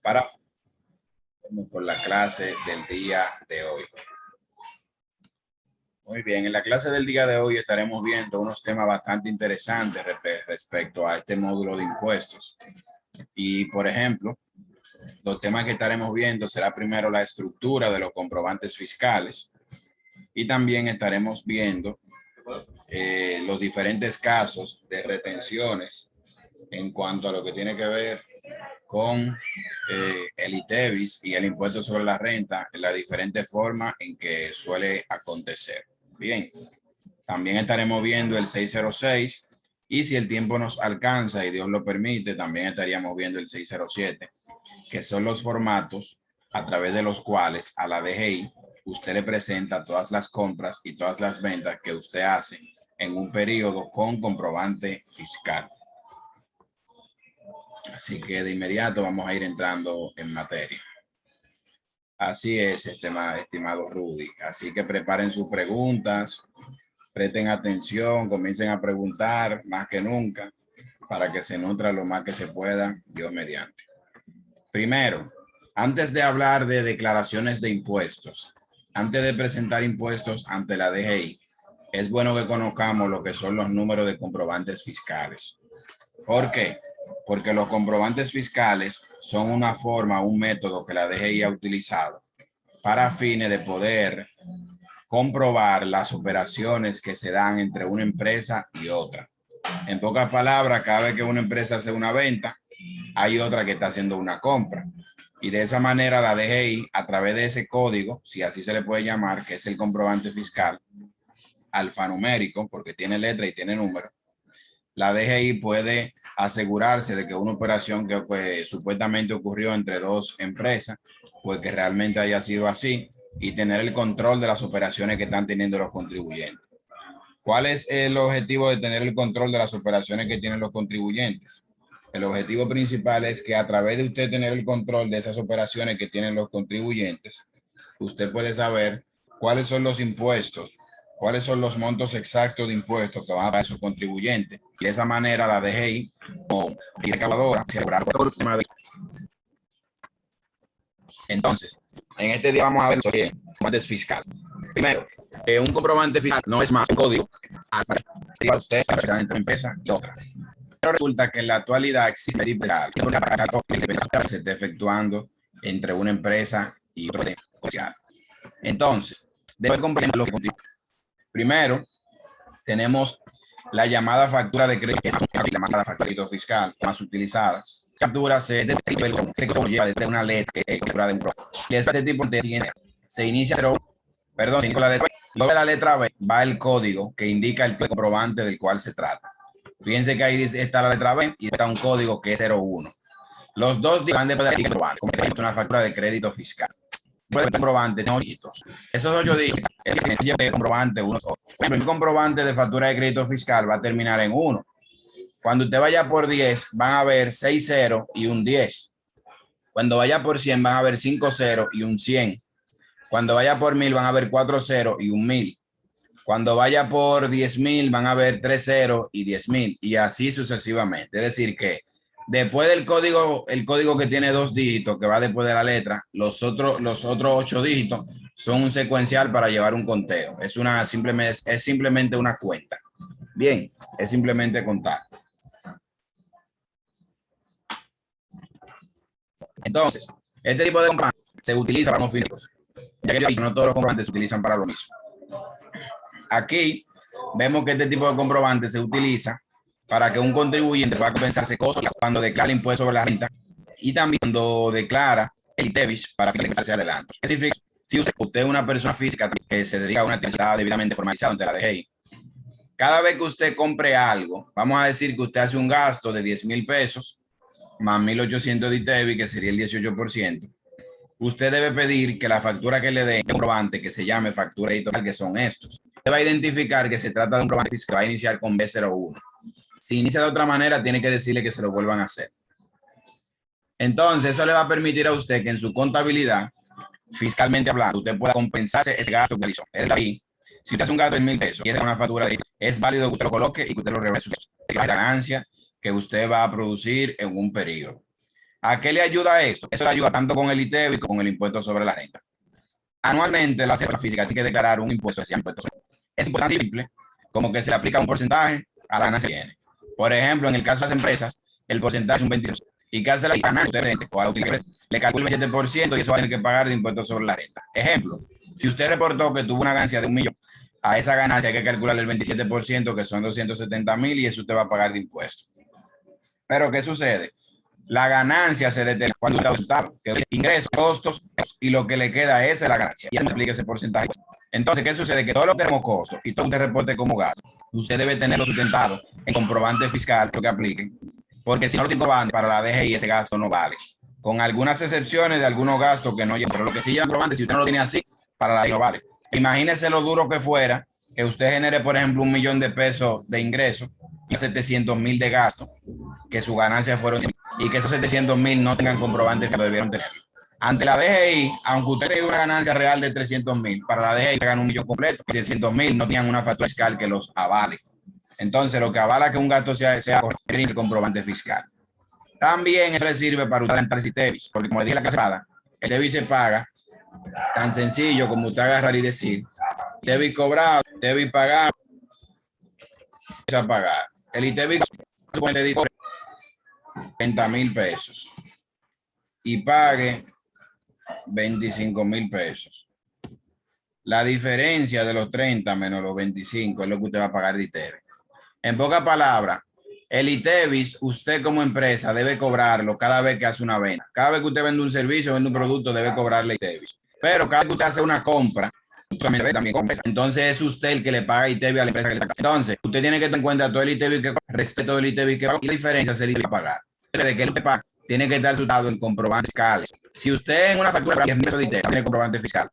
para con la clase del día de hoy. Muy bien, en la clase del día de hoy estaremos viendo unos temas bastante interesantes respecto a este módulo de impuestos. Y, por ejemplo, los temas que estaremos viendo será primero la estructura de los comprobantes fiscales y también estaremos viendo los diferentes casos de retenciones en cuanto a lo que tiene que ver con el ITEVIS y el impuesto sobre la renta en las diferentes formas en que suele acontecer. Bien, también estaremos viendo el 606 y si el tiempo nos alcanza y Dios lo permite, también estaríamos viendo el 607, que son los formatos a través de los cuales a la DGI usted le presenta todas las compras y todas las ventas que usted hace en un periodo con comprobante fiscal. Así que de inmediato vamos a ir entrando en materia. Así es, estimado Rudy. Así que preparen sus preguntas, presten atención, comiencen a preguntar más que nunca para que se nutra lo más que se pueda, Dios mediante. Primero, antes de hablar de declaraciones de impuestos, antes de presentar impuestos ante la DGI, es bueno que conozcamos lo que son los números de comprobantes fiscales. ¿Por qué? Porque los comprobantes fiscales son una forma, un método que la DGI ha utilizado para fines de poder comprobar las operaciones que se dan entre una empresa y otra. En pocas palabras, cada vez que una empresa hace una venta, hay otra que está haciendo una compra. Y de esa manera la DGI, a través de ese código, si así se le puede llamar, que es el comprobante fiscal alfanumérico, porque tiene letra y tiene número, la DGI puede asegurarse de que una operación que pues, supuestamente ocurrió entre dos empresas, pues que realmente haya sido así y tener el control de las operaciones que están teniendo los contribuyentes. ¿Cuál es el objetivo de tener el control de las operaciones que tienen los contribuyentes? El objetivo principal es que a través de usted tener el control de esas operaciones que tienen los contribuyentes, usted puede saber cuáles son los impuestos, cuáles son los montos exactos de impuestos que van a pagar esos contribuyentes. Y de esa manera la DGI, como recaudadora, se asegura todo el tema de... Entonces, en este día vamos a ver sobre comprobantes fiscales. Primero, un comprobante fiscal no es más un código para usted, para entre una empresa y otra. Pero resulta que en la actualidad existe que se está efectuando entre una empresa y otra social. Entonces, debe comprender lo que contigo. Primero, tenemos la llamada factura de crédito, que es la llamada factura de crédito fiscal más utilizada. Captura se lleva desde una letra de un y este tipo de siguiente se inicia sin la letra B. Luego de la letra B va el código que indica el comprobante del cual se trata. Fíjense que ahí está la letra B y está un código que es 01. Los dos van de poder comprobante, como es una factura de crédito fiscal. El comprobante tiene 8 dígitos. Esos 8 dígitos es el comprobante 1. El comprobante de factura de crédito fiscal va a terminar en 1. Cuando usted vaya por 10, van a haber 6 ceros y un 10. Cuando vaya por 100, van a haber 5 ceros y un 100. Cuando vaya por 1000, van a haber 4 ceros y un 1000. Cuando vaya por 10,000, van a haber 3 ceros y 10,000. Y así sucesivamente. Es decir que después del código, el código que tiene 2 dígitos, que va después de la letra, los otros 8 dígitos son un secuencial para llevar un conteo. Es simplemente una cuenta. Bien, es simplemente contar. Entonces, este tipo de comprobantes se utiliza para los fines, ya que no todos los comprobantes se utilizan para lo mismo. Aquí vemos que este tipo de comprobantes se utiliza para que un contribuyente pueda compensarse costos cuando declara impuesto sobre la renta y también cuando declara el ITEVIS para financiarse adelanto. ¿Qué significa? Si usted es una persona física que se dedica a una actividad debidamente formalizada ante la DGI, cada vez que usted compre algo, vamos a decir que usted hace un gasto de 10,000 pesos más 1,800 de ITEVIS, que sería el 18%. Usted debe pedir que la factura que le dé el comprobante que se llame factura editorial, que son estos. Usted va a identificar que se trata de un comprobante fiscal que va a iniciar con B01. Si inicia de otra manera, tiene que decirle que se lo vuelvan a hacer. Entonces, eso le va a permitir a usted que en su contabilidad, fiscalmente hablando, usted pueda compensarse ese gasto que hizo. Es decir, si usted hace un gasto de 1,000 pesos y es una factura de es válido que usted lo coloque y que usted lo regrese a la ganancia que usted va a producir en un periodo. ¿A qué le ayuda esto? Eso le ayuda tanto con el ITEVI como con el impuesto sobre la renta. Anualmente la persona física tiene que declarar un impuesto, es importante y simple, como que se le aplica un porcentaje a la ganancia que tiene. Por ejemplo, en el caso de las empresas, el porcentaje es un 20%. ¿Y qué hace la ganancia? Le calcula el 27% y eso va a tener que pagar de impuestos sobre la renta. Ejemplo, si usted reportó que tuvo una ganancia de 1.000.000, a esa ganancia hay que calcularle el 27%, que son 270.000, y eso usted va a pagar de impuestos. Pero ¿qué sucede? La ganancia se determina cuando está resultado, que es ingresos, costos, y lo que le queda es la ganancia. Y eso explica ese porcentaje. Entonces, ¿qué sucede? Que todo lo que tenemos costos y todo lo que reporte como gasto, usted debe tenerlo sustentado en comprobante fiscal que apliquen, porque si no lo tiene comprobante para la DGI, ese gasto no vale. Con algunas excepciones de algunos gastos que no llevan, pero lo que sí lleva comprobante, si usted no lo tiene así, para la DGI no vale. Imagínese lo duro que fuera que usted genere, por ejemplo, 1.000.000 de pesos de ingresos y 700.000 de gasto, que su ganancia fueron, y que esos 700.000 no tengan comprobantes que lo debieron tener. Ante la DGI, aunque usted tenga una ganancia real de 300.000, para la DGI se gana 1.000.000 completo, 700.000 no tienen una factura fiscal que los avale. Entonces, lo que avala que un gasto sea correcto es el comprobante fiscal. También eso le sirve para usted adelantar el ITEVIS, porque como le dije la casada, el ITEVIS se paga tan sencillo como usted agarrar y decir, ITEVIS cobrado, ITEVIS pagado, a pagar. El ITEVIS supone 30.000 pesos y pague 25.000 pesos. La diferencia de los 30 menos los 25 es lo que usted va a pagar de ITEVIS. En pocas palabras, el ITEVIS, usted como empresa debe cobrarlo cada vez que hace una venta. Cada vez que usted vende un servicio, vende un producto, debe cobrarle ITEVIS. Pero cada vez que usted hace una compra, también compra. Entonces es usted el que le paga ITEVIS a la empresa que le paga. Entonces, usted tiene que tener en cuenta todo el ITEVIS que respeto del ITEVIS que paga, y la diferencia es el ITEVIS que pagar. De que el paga tiene que estar resultado en comprobantes fiscales. Si usted en una factura de ITEVIS tiene comprobante fiscal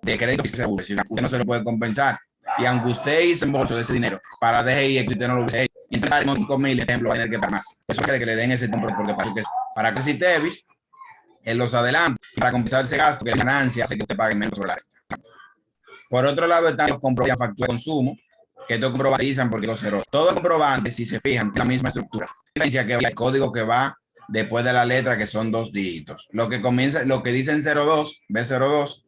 de crédito fiscal, usted no se lo puede compensar. Y aunque usted hizo embolso de ese dinero para DGI, que usted no lo hubiese hecho, y entonces 5.000 ejemplo, va a tener que pagar más. Eso hace que le den ese tiempo, porque para que el ITEVIS él los adelante, para compensar ese gasto, que la ganancia hace que usted pague menos sobre la renta. Por otro lado están los comprobantes de factura de consumo, que estos comprobantizan porque los ceros. Todo comprobante, si se fijan, tiene la misma estructura. La diferencia que el código que va después de la letra, que son 2 dígitos. Lo que comienza, lo que dicen 02, B02,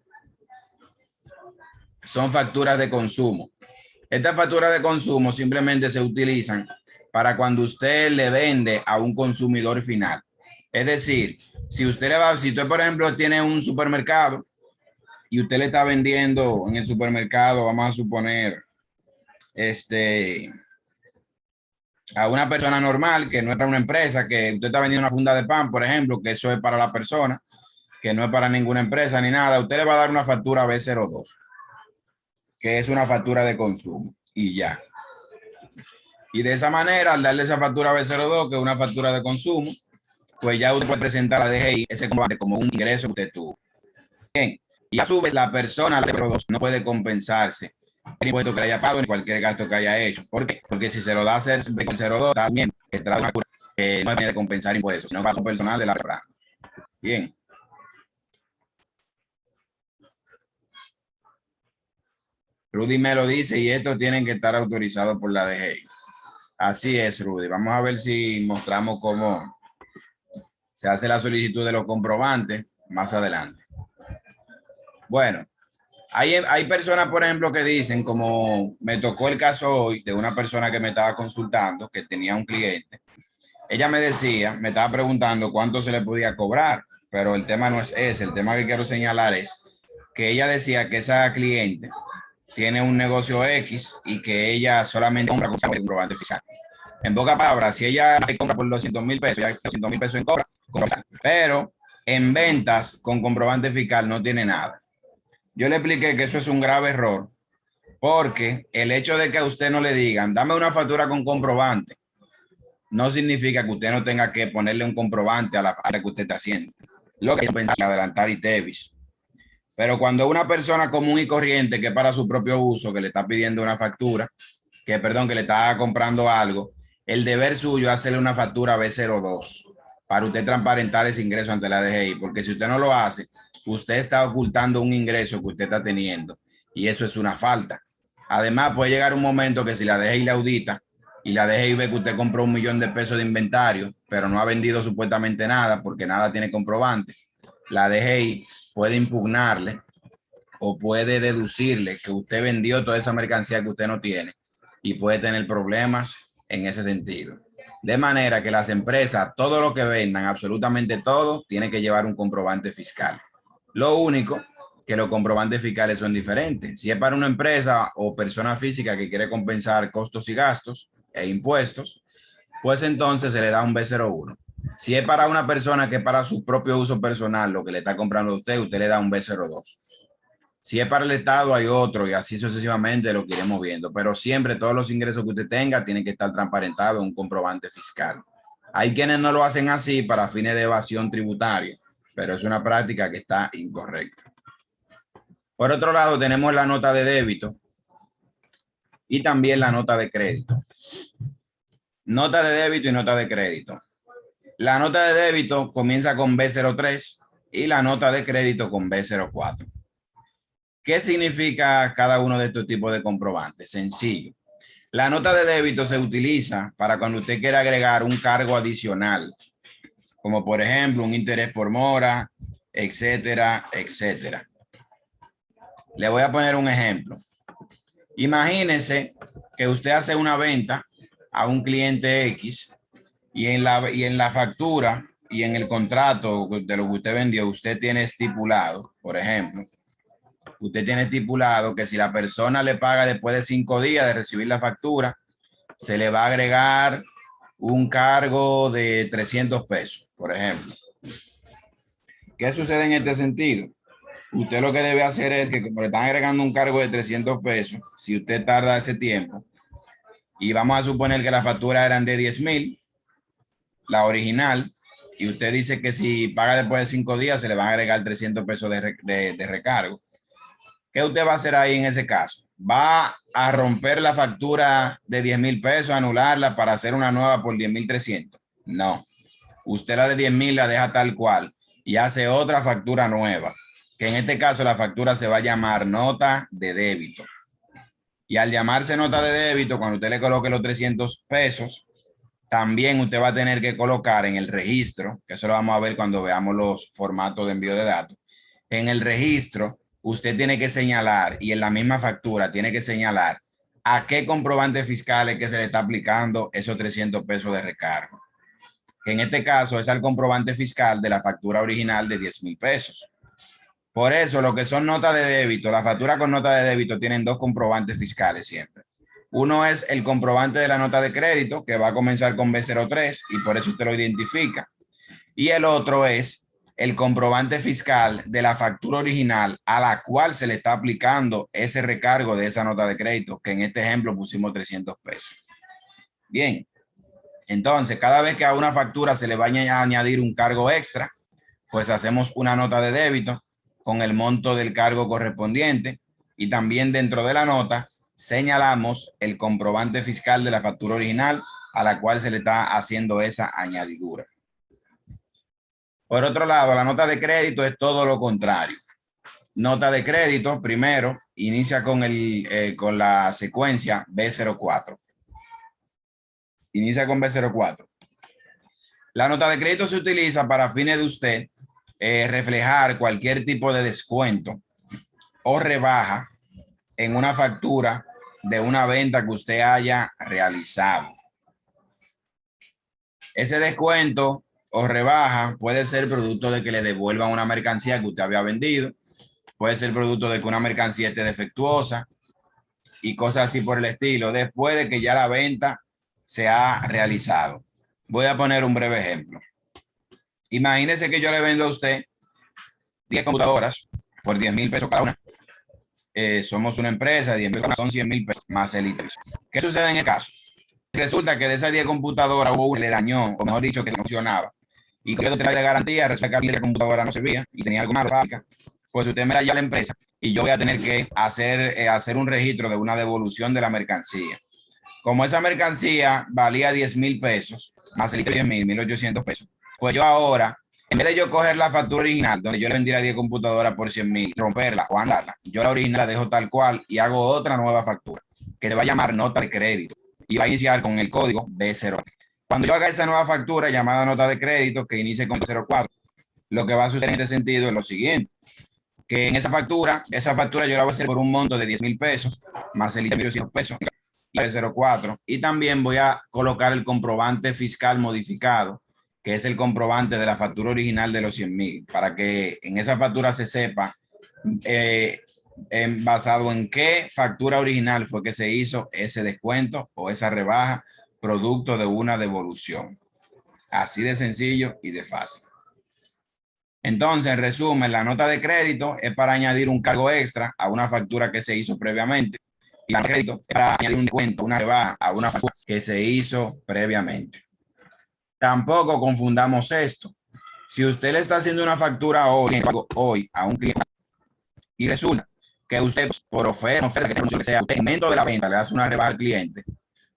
son facturas de consumo. Estas facturas de consumo simplemente se utilizan para cuando usted le vende a un consumidor final. Es decir, si usted por ejemplo tiene un supermercado y usted le está vendiendo en el supermercado, vamos a suponer, a una persona normal que no es para una empresa, que usted está vendiendo una funda de pan, por ejemplo, que eso es para la persona, que no es para ninguna empresa ni nada, usted le va a dar una factura B02, que es una factura de consumo, y ya. Y de esa manera, al darle esa factura B02, que es una factura de consumo, pues ya usted puede presentar a la DGI ese comprobante como un ingreso que usted tuvo. Bien, y a su vez la persona B02 no puede compensarse el impuesto que le haya pagado ni cualquier gasto que haya hecho. ¿Por qué? Porque si se lo da a hacer el 02, también que se trata de una cura, no es de compensar impuestos, sino gasto personal de la persona. Bien. Rudy me lo dice y estos tienen que estar autorizados por la DGI. Así es, Rudy. Vamos a ver si mostramos cómo se hace la solicitud de los comprobantes más adelante. Bueno, hay personas, por ejemplo, que dicen, como me tocó el caso hoy de una persona que me estaba consultando, que tenía un cliente. Ella me decía, me estaba preguntando cuánto se le podía cobrar, pero el tema no es ese. El tema que quiero señalar es que ella decía que esa cliente tiene un negocio X y que ella solamente compra con comprobante fiscal. En pocas palabras, si ella se compra por 200.000 pesos, ya 200.000 pesos en cobra, pero en ventas con comprobante fiscal no tiene nada. Yo le expliqué que eso es un grave error, porque el hecho de que a usted no le digan, dame una factura con comprobante, no significa que usted no tenga que ponerle un comprobante a la parte que usted está haciendo. Lo que es pensar adelantar ITEVIS. Pero cuando una persona común y corriente que para su propio uso, que le está pidiendo una factura, que le está comprando algo, el deber suyo es hacerle una factura B02 para usted transparentar ese ingreso ante la DGI, porque si usted no lo hace, usted está ocultando un ingreso que usted está teniendo y eso es una falta. Además, puede llegar un momento que si la DGI le audita, y la DGI ve que usted compró 1.000.000 de pesos de inventario, pero no ha vendido supuestamente nada porque nada tiene comprobante, la DGI puede impugnarle o puede deducirle que usted vendió toda esa mercancía que usted no tiene y puede tener problemas en ese sentido. De manera que las empresas, todo lo que vendan, absolutamente todo, tiene que llevar un comprobante fiscal. Lo único que los comprobantes fiscales son diferentes. Si es para una empresa o persona física que quiere compensar costos y gastos e impuestos, pues entonces se le da un B01. Si es para una persona que es para su propio uso personal, lo que le está comprando a usted, usted le da un B02. Si es para el Estado, hay otro y así sucesivamente lo que iremos viendo. Pero siempre todos los ingresos que usted tenga tienen que estar transparentados en un comprobante fiscal. Hay quienes no lo hacen así para fines de evasión tributaria, pero es una práctica que está incorrecta. Por otro lado, tenemos la nota de débito y también la nota de crédito. Nota de débito y nota de crédito. La nota de débito comienza con B03 y la nota de crédito con B04. ¿Qué significa cada uno de estos tipos de comprobantes? Sencillo. La nota de débito se utiliza para cuando usted quiere agregar un cargo adicional, como por ejemplo un interés por mora, etcétera, etcétera. Le voy a poner un ejemplo. Imagínese que usted hace una venta a un cliente X y en la factura y en el contrato de lo que usted vendió, usted tiene estipulado, por ejemplo, usted tiene estipulado que si la persona le paga después de 5 días de recibir la factura, se le va a agregar un cargo de 300 pesos, por ejemplo. ¿Qué sucede en este sentido? Usted lo que debe hacer es que como le están agregando un cargo de 300 pesos, si usted tarda ese tiempo, y vamos a suponer que la factura eran de 10,000, la original, y usted dice que si paga después de 5 días, se le van a agregar 300 pesos de recargo. ¿Qué usted va a hacer ahí en ese caso? ¿Va a romper la factura de 10,000 pesos, anularla para hacer una nueva por 10,300? No. Usted la de 10,000 la deja tal cual y hace otra factura nueva, que en este caso la factura se va a llamar nota de débito. Y al llamarse nota de débito, cuando usted le coloque los 300 pesos, también usted va a tener que colocar en el registro, que eso lo vamos a ver cuando veamos los formatos de envío de datos. En el registro, usted tiene que señalar, y en la misma factura tiene que señalar a qué comprobante fiscal es que se le está aplicando esos 300 pesos de recargo. En este caso es al comprobante fiscal de la factura original de 10,000 pesos. Por eso, lo que son notas de débito, la factura con nota de débito tienen dos comprobantes fiscales siempre. Uno es el comprobante de la nota de crédito, que va a comenzar con B03 y por eso usted lo identifica. Y el otro es el comprobante fiscal de la factura original a la cual se le está aplicando ese recargo de esa nota de crédito, que en este ejemplo pusimos 300 pesos. Bien, entonces cada vez que a una factura se le va a añadir un cargo extra, pues hacemos una nota de débito con el monto del cargo correspondiente y también dentro de la nota señalamos el comprobante fiscal de la factura original a la cual se le está haciendo esa añadidura. Por otro lado, la nota de crédito es todo lo contrario. Nota de crédito, primero, inicia con la secuencia B04. Inicia con B04. La nota de crédito se utiliza para fines de usted reflejar cualquier tipo de descuento o rebaja en una factura de una venta que usted haya realizado. Ese descuento o rebaja puede ser producto de que le devuelvan una mercancía que usted había vendido, puede ser producto de que una mercancía esté defectuosa y cosas así por el estilo, después de que ya la venta se ha realizado. Voy a poner un breve ejemplo. Imagínese que yo le vendo a usted 10 computadoras por 10,000 pesos cada una. Somos una empresa, 10,000 pesos son 100,000 pesos más el ITER. ¿Qué sucede en el caso? Resulta que de esas 10 computadoras hubo una que le dañó, o mejor dicho, que no funcionaba. Y que yo trae de garantía, resulta que la computadora no servía y tenía algo malo fábrica. Pues usted me la lleva a la empresa y yo voy a tener que hacer un registro de una devolución de la mercancía. Como esa mercancía valía 10,000 pesos, más el ITER 10,000, 1,800 pesos, pues yo ahora, en vez de yo coger la factura original, donde yo le vendiera 10 computadoras por 100,000, romperla o andarla, yo la original la dejo tal cual y hago otra nueva factura, que se va a llamar nota de crédito. y va a iniciar con el código B0. Cuando yo haga esa nueva factura llamada nota de crédito que inicie con 04, lo que va a suceder en este sentido es lo siguiente, que en esa factura yo la voy a hacer por un monto de 10,000 pesos, más el interés de 100 pesos, y el 04, y también voy a colocar el comprobante fiscal modificado, que es el comprobante de la factura original de los 100,000, para que en esa factura se sepa basado en qué factura original fue que se hizo ese descuento o esa rebaja producto de una devolución. Así de sencillo y de fácil. Entonces, en resumen, la nota de crédito es para añadir un cargo extra a una factura que se hizo previamente. Y la nota de crédito es para añadir un descuento, una rebaja a una factura que se hizo previamente. Tampoco confundamos esto. Si usted le está haciendo una factura hoy a un cliente y resulta que usted por oferta que sea, el momento de la venta le hace una rebaja al cliente,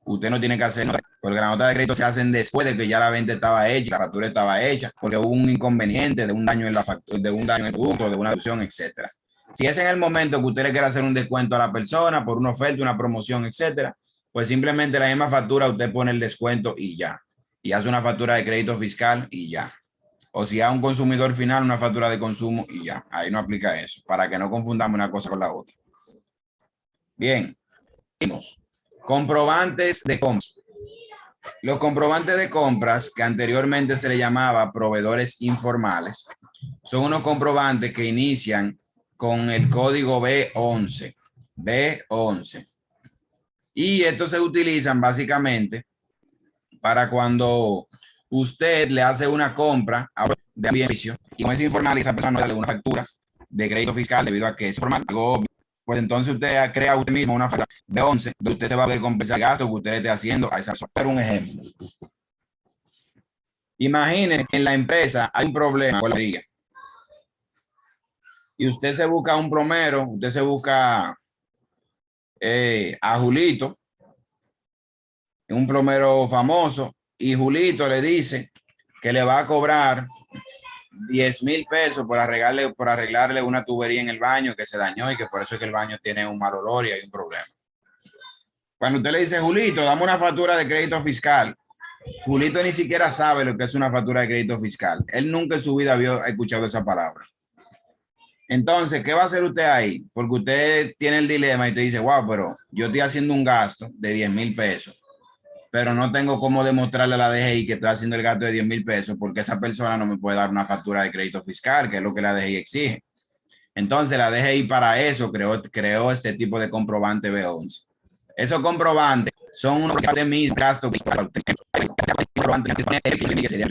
usted no tiene que hacer nada, porque la nota de crédito se hacen después de que ya la venta estaba hecha, la factura estaba hecha, porque hubo un inconveniente de un daño en la factura, de un daño en el producto, de una deducción, etcétera. Si es en el momento que usted le quiere hacer un descuento a la persona por una oferta, una promoción, etcétera, pues simplemente la misma factura usted pone el descuento y ya, y hace una factura de crédito fiscal y ya. O si a un consumidor final, una factura de consumo y ya. Ahí no aplica eso, para que no confundamos una cosa con la otra. Bien. Comprobantes de compras. Los comprobantes de compras, que anteriormente se le llamaba proveedores informales, son unos comprobantes que inician con el código B11. B11. Y estos se utilizan básicamente para cuando usted le hace una compra a un beneficio y con ese informal esa persona no le da una factura de crédito fiscal debido a que es formal. Pues entonces usted crea usted mismo una factura de 11 donde usted se va a poder compensar el gasto que usted le esté haciendo a esa persona. Pero un ejemplo. Imagínense que en la empresa hay un problema con la guía y usted se busca un plomero, usted se busca a Julito, un plomero famoso, y Julito le dice que le va a cobrar 10,000 pesos por arreglarle una tubería en el baño que se dañó y que por eso es que el baño tiene un mal olor y hay un problema. Cuando usted le dice, Julito, dame una factura de crédito fiscal, Julito ni siquiera sabe lo que es una factura de crédito fiscal. Él nunca en su vida había escuchado esa palabra. Entonces, ¿qué va a hacer usted ahí? Porque usted tiene el dilema y te dice, wow, pero yo estoy haciendo un gasto de 10,000 pesos, pero no tengo cómo demostrarle a la DGI que estoy haciendo el gasto de 10,000 pesos porque esa persona no me puede dar una factura de crédito fiscal, que es lo que la DGI exige. Entonces, la DGI para eso creó este tipo de comprobante B11. Esos comprobantes son unos de mis gastos que sería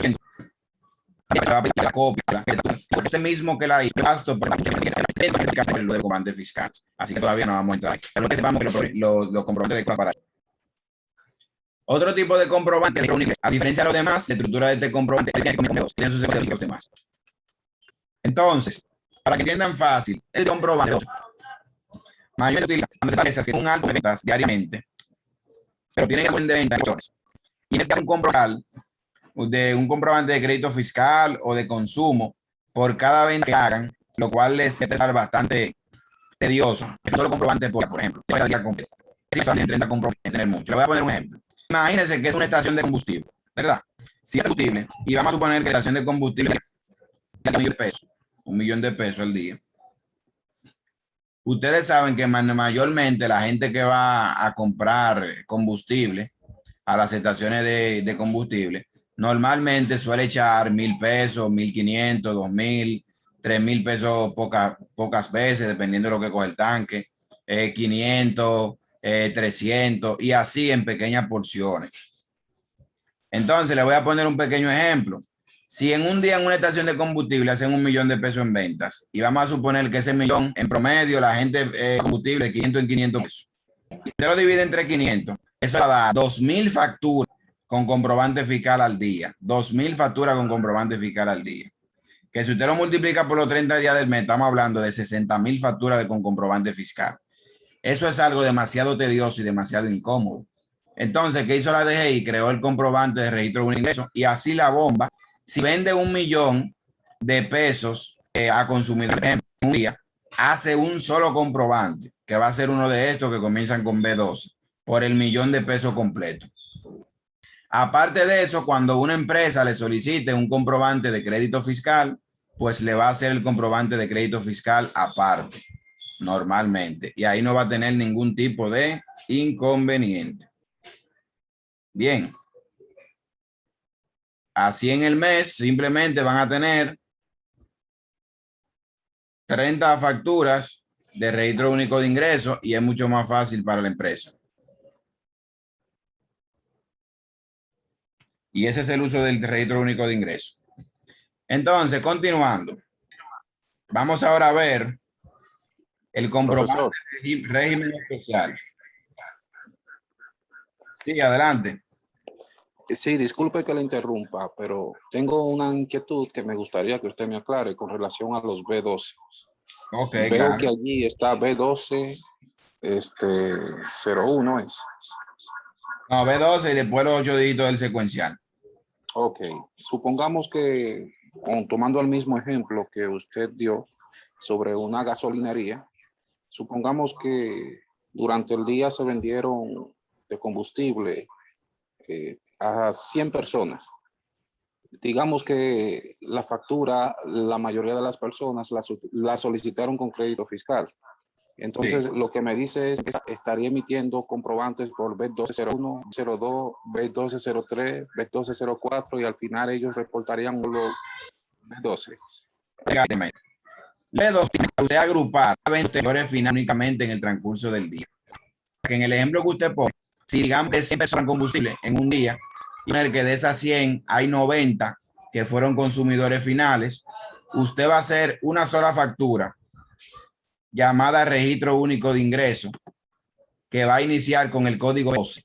la copia, este mismo que la hizo gasto para lo del comprobante fiscal. Así que todavía no vamos a entrar. Pero que sepamos que los comprobantes de para otro tipo de comprobante, a diferencia de los demás, la estructura de este comprobante tiene sus los demás. Entonces, para que entiendan fácil, el comprobante mayormente utiliza un alto de ventas diariamente, pero tiene que ser de ventas. Y en este caso, un comprobante de crédito fiscal o de consumo por cada venta que hagan, lo cual les es bastante tedioso. Es solo comprobante por ejemplo, si son 30 comprobantes, tener mucho. Le voy a poner un ejemplo. Imagínense que es una estación de combustible, ¿verdad? Si es combustible, y vamos a suponer que la estación de combustible es $1 millón al día. Ustedes saben que mayormente la gente que va a comprar combustible a las estaciones de combustible, normalmente suele echar 1,000 pesos, 1,500, 2,000, 3,000 pesos pocas veces, dependiendo de lo que coge el tanque, 500, 300 y así en pequeñas porciones. Entonces, le voy a poner un pequeño ejemplo. Si en un día en una estación de combustible hacen $1 millón en ventas y vamos a suponer que ese millón en promedio la gente combustible de 500 en 500 pesos. Y usted lo divide entre 500, eso da 2,000 facturas con comprobante fiscal al día. 2,000 facturas con comprobante fiscal al día. Que si usted lo multiplica por los 30 días del mes, estamos hablando de 60,000 facturas con comprobante fiscal. Eso es algo demasiado tedioso y demasiado incómodo. Entonces, ¿qué hizo la DGI? Creó el comprobante de registro de un ingreso y así la bomba. Si vende $1 millón a consumidor, en un día, hace un solo comprobante, que va a ser uno de estos que comienzan con B12. por el $1.000.000 completo. Aparte de eso, cuando una empresa le solicite un comprobante de crédito fiscal, pues le va a hacer el comprobante de crédito fiscal aparte, normalmente. Y ahí no va a tener ningún tipo de inconveniente. Bien. Así en el mes simplemente van a tener 30 facturas de registro único de ingresos y es mucho más fácil para la empresa. Y ese es el uso del registro único de ingresos. Entonces, continuando. Vamos ahora a ver el comprobante de régimen especial. Sí, adelante. Sí, disculpe que le interrumpa, pero tengo una inquietud que me gustaría que usted me aclare con relación a los B12. Ok, Veo claro. que allí está B12, 01 es. No, B12 y después los 8 dígitos del secuencial. Ok, supongamos que, tomando el mismo ejemplo que usted dio sobre una gasolinería, supongamos que durante el día se vendieron de combustible a 100 personas. Digamos que la factura, la mayoría de las personas la solicitaron con crédito fiscal. Entonces, Sí. lo que me dice es que estaría emitiendo comprobantes por B1201, 02, B1203, B1204 y al final ellos reportarían los B12. B12 usted agrupar vendedores final únicamente en el transcurso del día. Que en el ejemplo que usted pone, si digamos que 100 personas combustible en un día, y que de esas 100 hay 90 que fueron consumidores finales, usted va a hacer una sola factura llamada registro único de ingreso que va a iniciar con el código 12.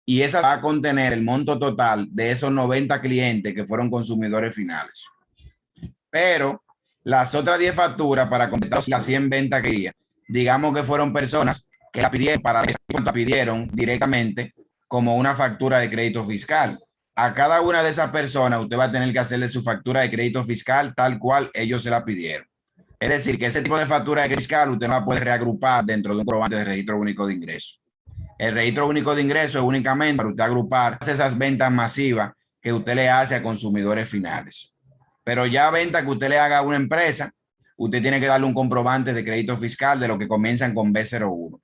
Y esa va a contener el monto total de esos 90 clientes que fueron consumidores finales. Pero las otras 10 facturas para completar las 100 ventas que había, digamos que fueron personas que la pidieron directamente como una factura de crédito fiscal. A cada una de esas personas usted va a tener que hacerle su factura de crédito fiscal tal cual ellos se la pidieron. Es decir, que ese tipo de factura de crédito fiscal usted no la puede reagrupar dentro de un comprobante de registro único de ingresos. El registro único de ingresos es únicamente para usted agrupar esas ventas masivas que usted le hace a consumidores finales. Pero ya venta que usted le haga a una empresa, usted tiene que darle un comprobante de crédito fiscal de lo que comienzan con B01.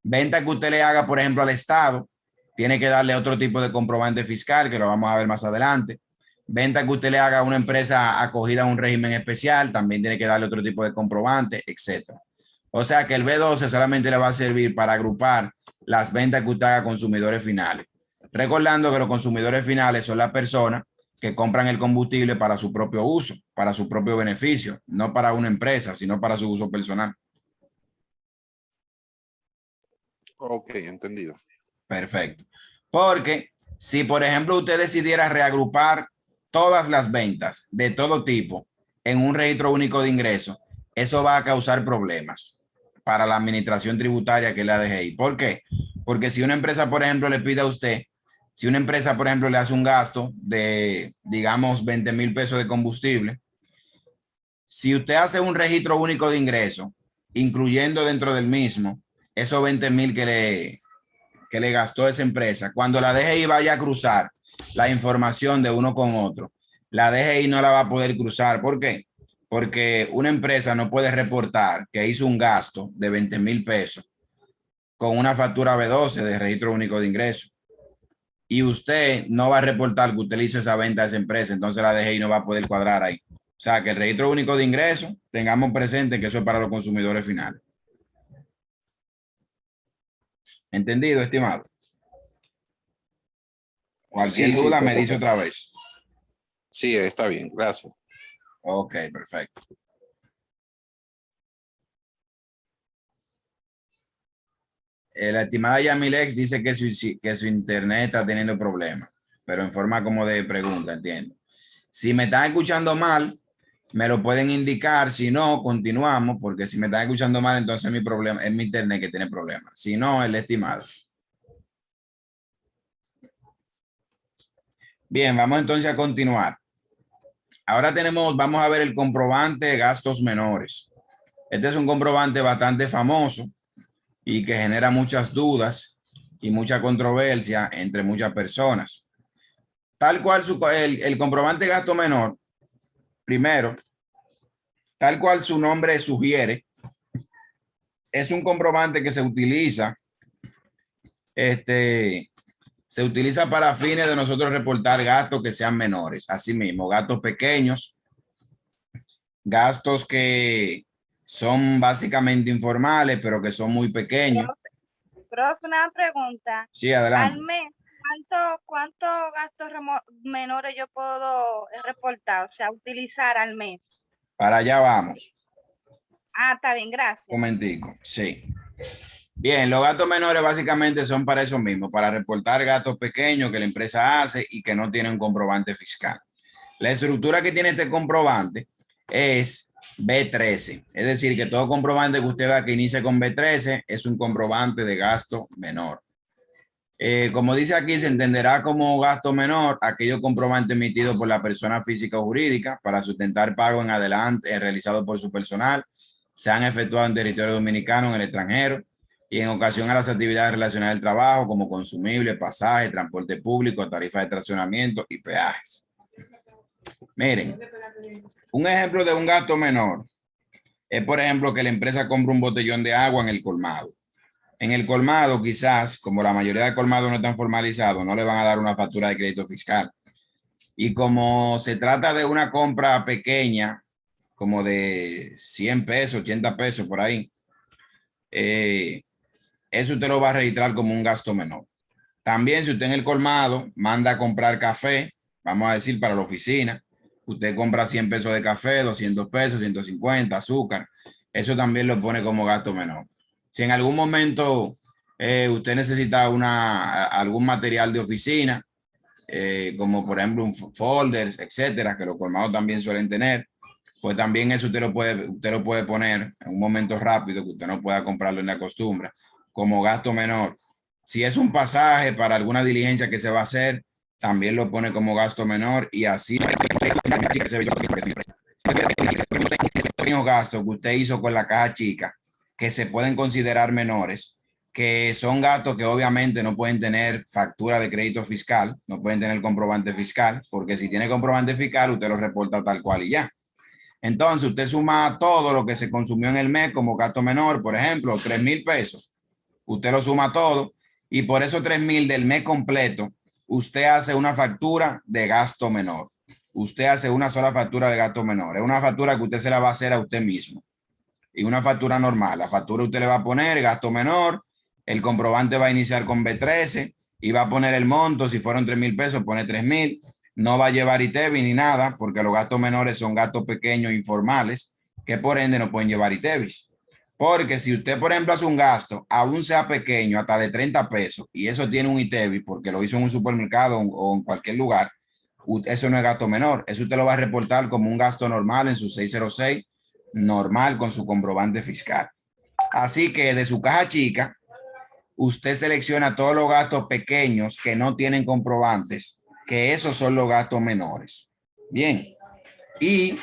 Venta que usted le haga, por ejemplo, al Estado, tiene que darle otro tipo de comprobante fiscal, que lo vamos a ver más adelante. Venta que usted le haga a una empresa acogida a un régimen especial, también tiene que darle otro tipo de comprobante, etcétera. O sea que el B12 solamente le va a servir para agrupar las ventas que usted haga a consumidores finales. Recordando que los consumidores finales son las personas que compran el combustible para su propio uso, para su propio beneficio, no para una empresa, sino para su uso personal. Ok, entendido. Perfecto. Porque si, por ejemplo, usted decidiera reagrupar todas las ventas de todo tipo en un registro único de ingresos, eso va a causar problemas para la administración tributaria que es la DGI. ¿Por qué? Porque si una empresa, por ejemplo, le pide a usted, si una empresa, por ejemplo, le hace un gasto de, digamos, 20,000 pesos de combustible, si usted hace un registro único de ingresos, incluyendo dentro del mismo esos 20,000 que le gastó esa empresa, cuando la DGI vaya a cruzar la información de uno con otro, la DGI no la va a poder cruzar. ¿Por qué? Porque una empresa no puede reportar que hizo un gasto de 20,000 pesos con una factura B12 de registro único de ingresos. Y usted no va a reportar que usted le hizo esa venta a esa empresa, entonces la DGI no va a poder cuadrar ahí. O sea, que el registro único de ingresos, tengamos presente que eso es para los consumidores finales. ¿Entendido, estimado? Cualquier duda me dice otra vez. Sí, está bien, gracias. Ok, perfecto. La estimada Yamilex dice que su internet está teniendo problemas, pero en forma como de pregunta, entiendo. Si me están escuchando mal, me lo pueden indicar. Si no, continuamos, porque si me están escuchando mal, entonces mi problema es mi internet que tiene problemas. Si no, el estimado. Bien, vamos entonces a continuar. Ahora vamos a ver el comprobante de gastos menores. Este es un comprobante bastante famoso y que genera muchas dudas y mucha controversia entre muchas personas. Tal cual el comprobante de gasto menor, primero, tal cual su nombre sugiere, es un comprobante que se utiliza, se utiliza para fines de nosotros reportar gastos que sean menores. Asimismo, gastos pequeños, gastos que son básicamente informales, pero que son muy pequeños. Profe, una pregunta. Sí, adelante. Al mes, ¿cuántos gastos menores yo puedo reportar, o sea, utilizar al mes? Para allá vamos. Ah, está bien, gracias. Un momentico, sí. Bien, los gastos menores básicamente son para eso mismo, para reportar gastos pequeños que la empresa hace y que no tienen comprobante fiscal. La estructura que tiene este comprobante es B13, es decir, que todo comprobante que usted vea que inicia con B13 es un comprobante de gasto menor. Como dice aquí, se entenderá como gasto menor aquello comprobante emitido por la persona física o jurídica para sustentar pago en adelante realizado por su personal, se han efectuado en territorio dominicano, en el extranjero, y en ocasión a las actividades relacionadas al trabajo, como consumibles, pasajes, transporte público, tarifas de estacionamiento y peajes. Miren, un ejemplo de un gasto menor es, por ejemplo, que la empresa compra un botellón de agua en el colmado. En el colmado, quizás, como la mayoría de colmados no están formalizados, no le van a dar una factura de crédito fiscal. Y como se trata de una compra pequeña, como de 100 pesos, 80 pesos por ahí, eso usted lo va a registrar como un gasto menor. También si usted en el colmado manda a comprar café, vamos a decir para la oficina, usted compra 100 pesos de café, 200 pesos, 150, azúcar, eso también lo pone como gasto menor. Si en algún momento usted necesita algún material de oficina, como por ejemplo un folders, etcétera, que los colmados también suelen tener, pues también eso usted lo puede poner en un momento rápido que usted no pueda comprarlo en la costumbre como gasto menor. Si es un pasaje para alguna diligencia que se va a hacer, también lo pone como gasto menor y así pequeños gastos que usted hizo con la caja chica que se pueden considerar menores, que son gastos que obviamente no pueden tener factura de crédito fiscal, no pueden tener comprobante fiscal, porque si tiene comprobante fiscal usted lo reporta tal cual y ya. Entonces usted suma todo lo que se consumió en el mes como gasto menor, por ejemplo, 3,000 pesos. Usted lo suma todo y por esos 3,000 del mes completo, usted hace una factura de gasto menor. Usted hace una sola factura de gasto menor. Es una factura que usted se la va a hacer a usted mismo. Y una factura normal. La factura usted le va a poner gasto menor. El comprobante va a iniciar con B13 y va a poner el monto. Si fueron 3,000 pesos, pone 3,000. No va a llevar ITEVIS ni nada porque los gastos menores son gastos pequeños informales que por ende no pueden llevar ITEVIS. Porque si usted, por ejemplo, hace un gasto, aún sea pequeño, hasta de 30 pesos, y eso tiene un ITEVIS porque lo hizo en un supermercado o en cualquier lugar, eso no es gasto menor. Eso usted lo va a reportar como un gasto normal en su 606, normal con su comprobante fiscal. Así que de su caja chica, usted selecciona todos los gastos pequeños que no tienen comprobantes, que esos son los gastos menores. Bien. Y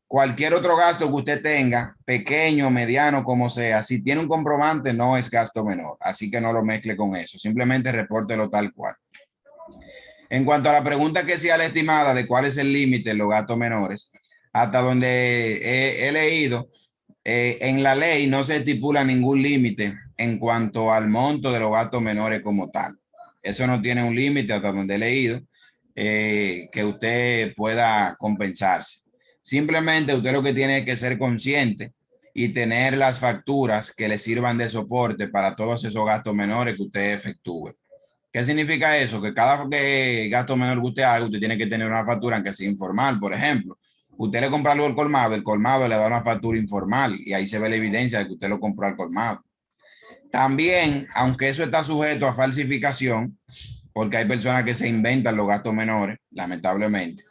cualquier otro gasto que usted tenga, pequeño, mediano, como sea, si tiene un comprobante, no es gasto menor. Así que no lo mezcle con eso. Simplemente repórtelo tal cual. En cuanto a la pregunta que sea la estimada de cuál es el límite en los gastos menores, hasta donde he leído, en la ley no se estipula ningún límite en cuanto al monto de los gastos menores como tal. Eso no tiene un límite hasta donde he leído que usted pueda compensarse. Simplemente usted lo que tiene que ser consciente y tener las facturas que le sirvan de soporte para todos esos gastos menores que usted efectúe. ¿Qué significa eso? Que cada gasto menor que usted haga, usted tiene que tener una factura, aunque sea informal, por ejemplo. Usted le compra algo al colmado, el colmado le da una factura informal y ahí se ve la evidencia de que usted lo compró al colmado. También, aunque eso está sujeto a falsificación, porque hay personas que se inventan los gastos menores, lamentablemente,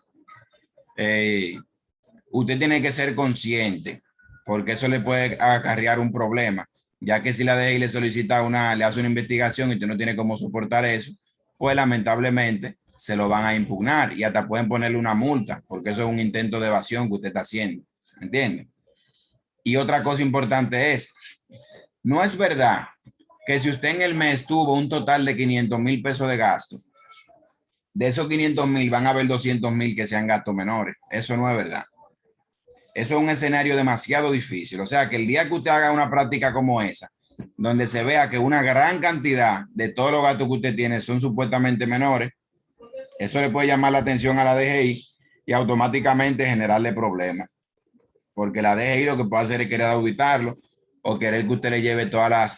usted tiene que ser consciente, porque eso le puede acarrear un problema, ya que si la DGI le solicita le hace una investigación y usted no tiene cómo soportar eso, pues lamentablemente se lo van a impugnar y hasta pueden ponerle una multa, porque eso es un intento de evasión que usted está haciendo, ¿entiende? Y otra cosa importante es, no es verdad que si usted en el mes tuvo un total de 500,000 pesos de gasto, de esos 500,000 van a haber 200,000 que sean gastos menores. Eso no es verdad. Eso es un escenario demasiado difícil. O sea, que el día que usted haga una práctica como esa, donde se vea que una gran cantidad de todos los gastos que usted tiene son supuestamente menores, eso le puede llamar la atención a la DGI y automáticamente generarle problemas. Porque la DGI lo que puede hacer es querer auditarlo o querer que usted le lleve todas las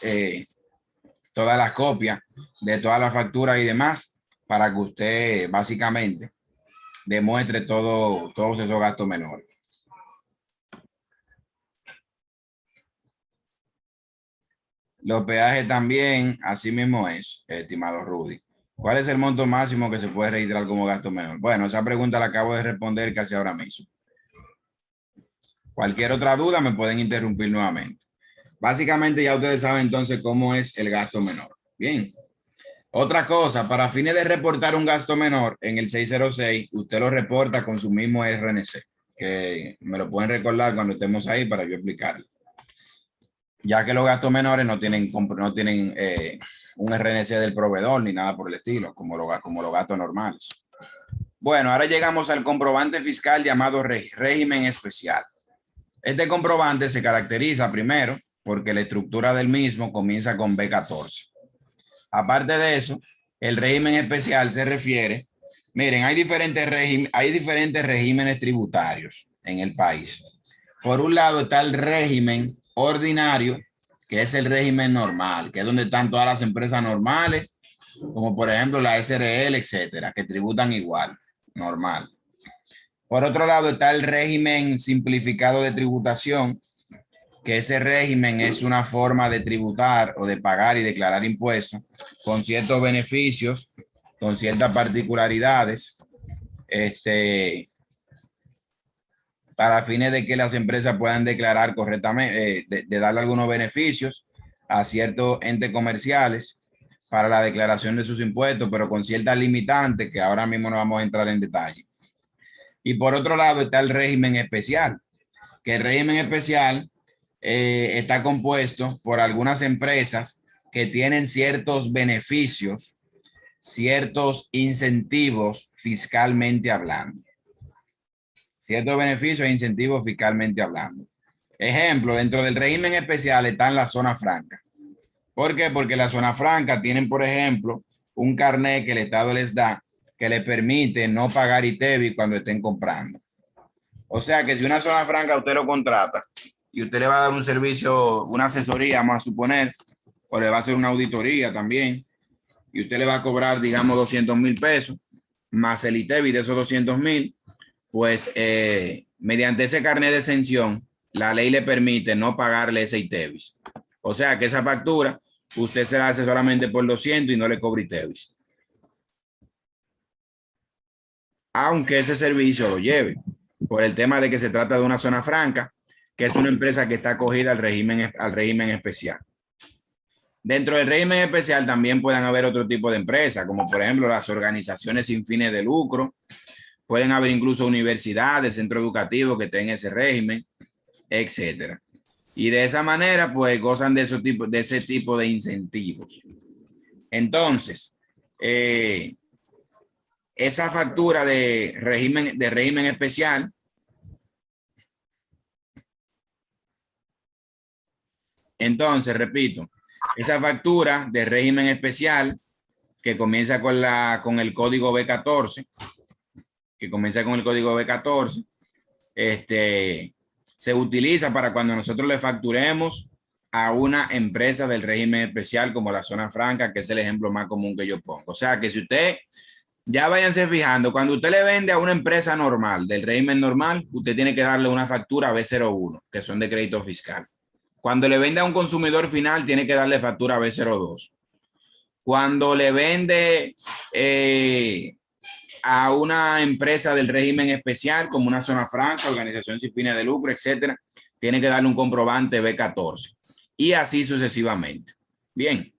copias de todas las facturas y demás para que usted básicamente demuestre todos esos gastos menores. Los peajes también, así mismo es, estimado Rudy. ¿Cuál es el monto máximo que se puede registrar como gasto menor? Bueno, esa pregunta la acabo de responder casi ahora mismo. Cualquier otra duda me pueden interrumpir nuevamente. Básicamente ya ustedes saben entonces cómo es el gasto menor. Bien. Otra cosa, para fines de reportar un gasto menor en el 606, usted lo reporta con su mismo RNC, que me lo pueden recordar cuando estemos ahí para yo explicarlo. Ya que los gastos menores no tienen un RNC del proveedor ni nada por el estilo, como los gastos normales. Bueno, ahora llegamos al comprobante fiscal llamado régimen especial. Este comprobante se caracteriza primero porque la estructura del mismo comienza con B14. Aparte de eso, el régimen especial se refiere, miren, hay diferentes regímenes tributarios en el país. Por un lado está el régimen ordinario, que es el régimen normal, que es donde están todas las empresas normales, como por ejemplo la SRL, etcétera, que tributan igual, normal. Por otro lado está el régimen simplificado de tributación, que ese régimen es una forma de tributar o de pagar y declarar impuestos con ciertos beneficios, con ciertas particularidades, para fines de que las empresas puedan declarar correctamente, de darle algunos beneficios a ciertos entes comerciales para la declaración de sus impuestos, pero con ciertas limitantes que ahora mismo no vamos a entrar en detalle. Y por otro lado está el régimen especial, que el régimen especial está compuesto por algunas empresas que tienen ciertos beneficios, ciertos incentivos fiscalmente hablando. Ciertos beneficios e incentivos fiscalmente hablando. Ejemplo, dentro del régimen especial están las zonas francas. ¿Por qué? Porque las zonas francas tienen, por ejemplo, un carnet que el Estado les da que les permite no pagar ITEVI cuando estén comprando. O sea que si una zona franca usted lo contrata y usted le va a dar un servicio, una asesoría, vamos a suponer, o le va a hacer una auditoría también, y usted le va a cobrar, digamos, 200,000 pesos, más el ITEVI de esos 200,000, pues mediante ese carnet de exención, la ley le permite no pagarle ese ITEVI. O sea que esa factura usted se la hace solamente por 200 y no le cobra ITEVI. Aunque ese servicio lo lleve, por el tema de que se trata de una zona franca, que es una empresa que está acogida al régimen especial. Dentro del régimen especial también pueden haber otro tipo de empresas, como por ejemplo las organizaciones sin fines de lucro. Pueden haber incluso universidades, centros educativos que tengan ese régimen, etcétera. Y de esa manera, pues gozan de ese tipo de incentivos. Entonces, esa factura de régimen especial entonces, repito, esa factura de régimen especial que comienza con el código B14, se utiliza para cuando nosotros le facturemos a una empresa del régimen especial como la zona franca, que es el ejemplo más común que yo pongo. O sea que si usted, ya váyanse fijando, cuando usted le vende a una empresa normal, del régimen normal, usted tiene que darle una factura B01, que son de crédito fiscal. Cuando le vende a un consumidor final, tiene que darle factura B02. Cuando le vende a una empresa del régimen especial, como una zona franca, organización sin fines de lucro, etcétera, tiene que darle un comprobante B14. Y así sucesivamente. Bien.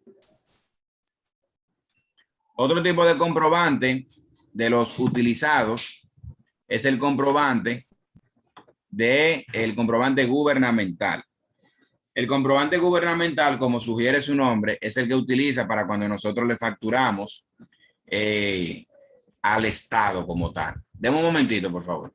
Otro tipo de comprobante de los utilizados es el comprobante gubernamental. El comprobante gubernamental, como sugiere su nombre, es el que utiliza para cuando nosotros le facturamos al Estado como tal. Deme un momentito, por favor.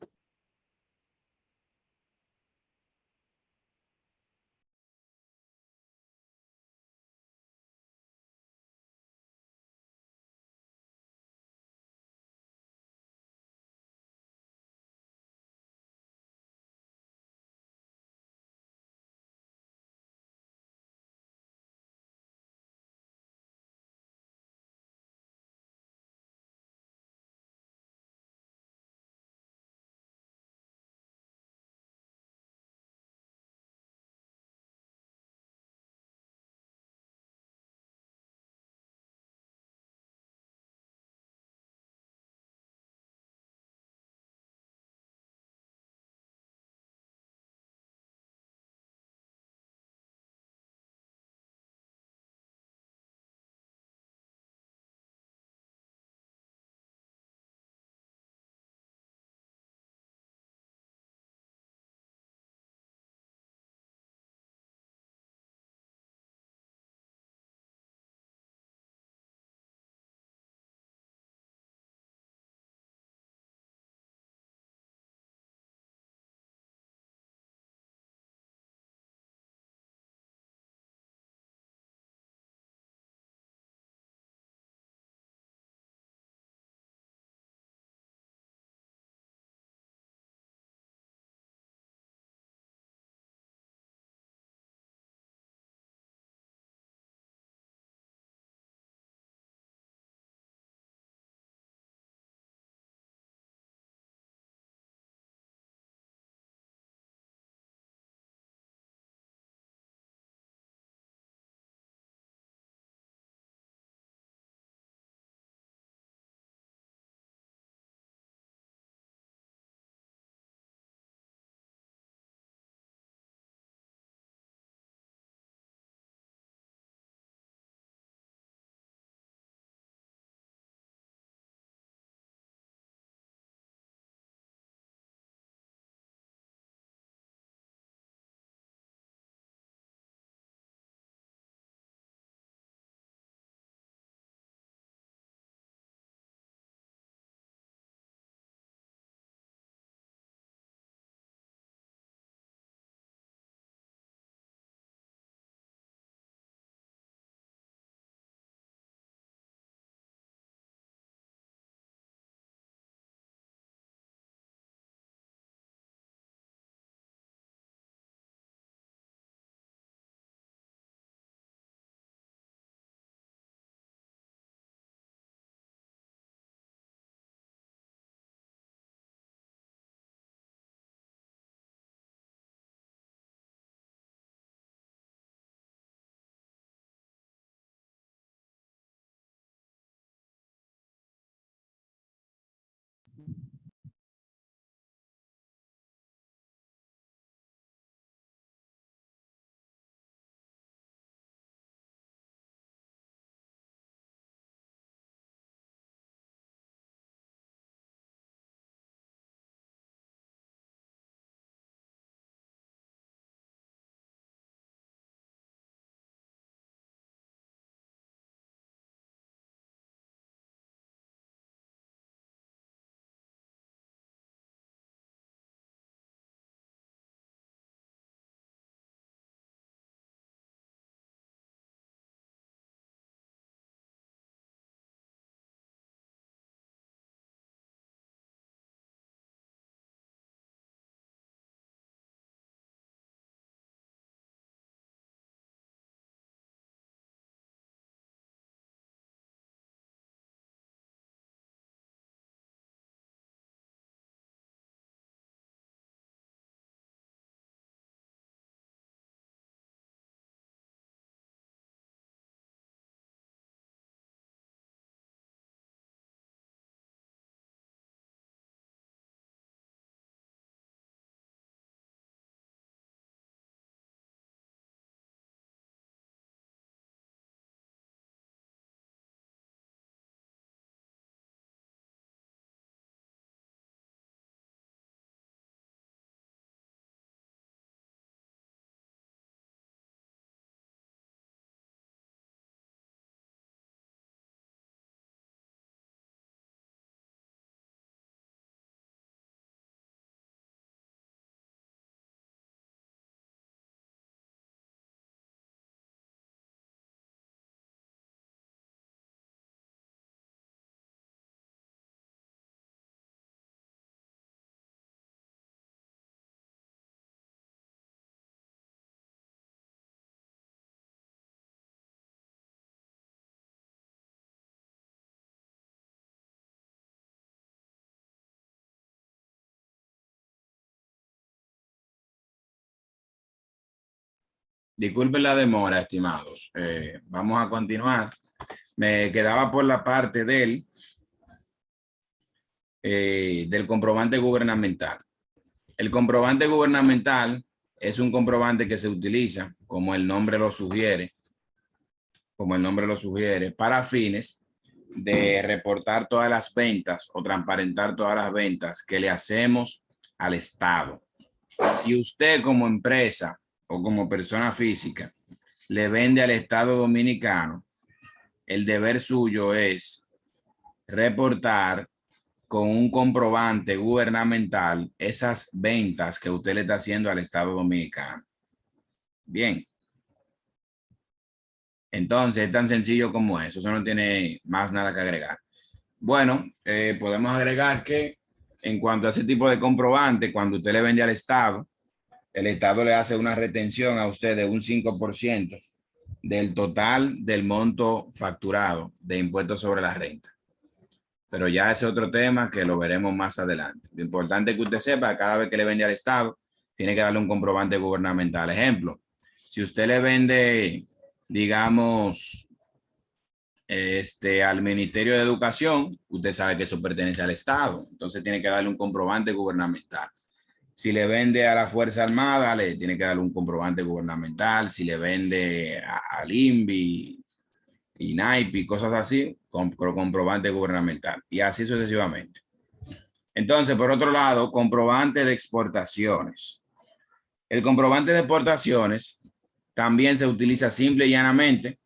Disculpen la demora, estimados. Vamos a continuar. Me quedaba por la parte del comprobante gubernamental. El comprobante gubernamental es un comprobante que se utiliza, como el nombre lo sugiere, para fines de reportar todas las ventas o transparentar todas las ventas que le hacemos al Estado. Si usted como empresa o como persona física le vende al Estado Dominicano, el deber suyo es reportar con un comprobante gubernamental esas ventas que usted le está haciendo al Estado Dominicano. Bien. Entonces, es tan sencillo como eso. Eso no tiene más nada que agregar. Bueno, podemos agregar que en cuanto a ese tipo de comprobante, cuando usted le vende al Estado, el Estado le hace una retención a usted de un 5% del total del monto facturado de impuestos sobre la renta. Pero ya ese otro tema que lo veremos más adelante. Lo importante es que usted sepa que cada vez que le vende al Estado, tiene que darle un comprobante gubernamental. Ejemplo, si usted le vende, digamos, al Ministerio de Educación, usted sabe que eso pertenece al Estado. Entonces tiene que darle un comprobante gubernamental. Si le vende a la Fuerza Armada, le tiene que darle un comprobante gubernamental. Si le vende al INVI, INAIPI, cosas así, con comprobante gubernamental. Y así sucesivamente. Entonces, por otro lado, comprobante de exportaciones. El comprobante de exportaciones también se utiliza simple y llanamente,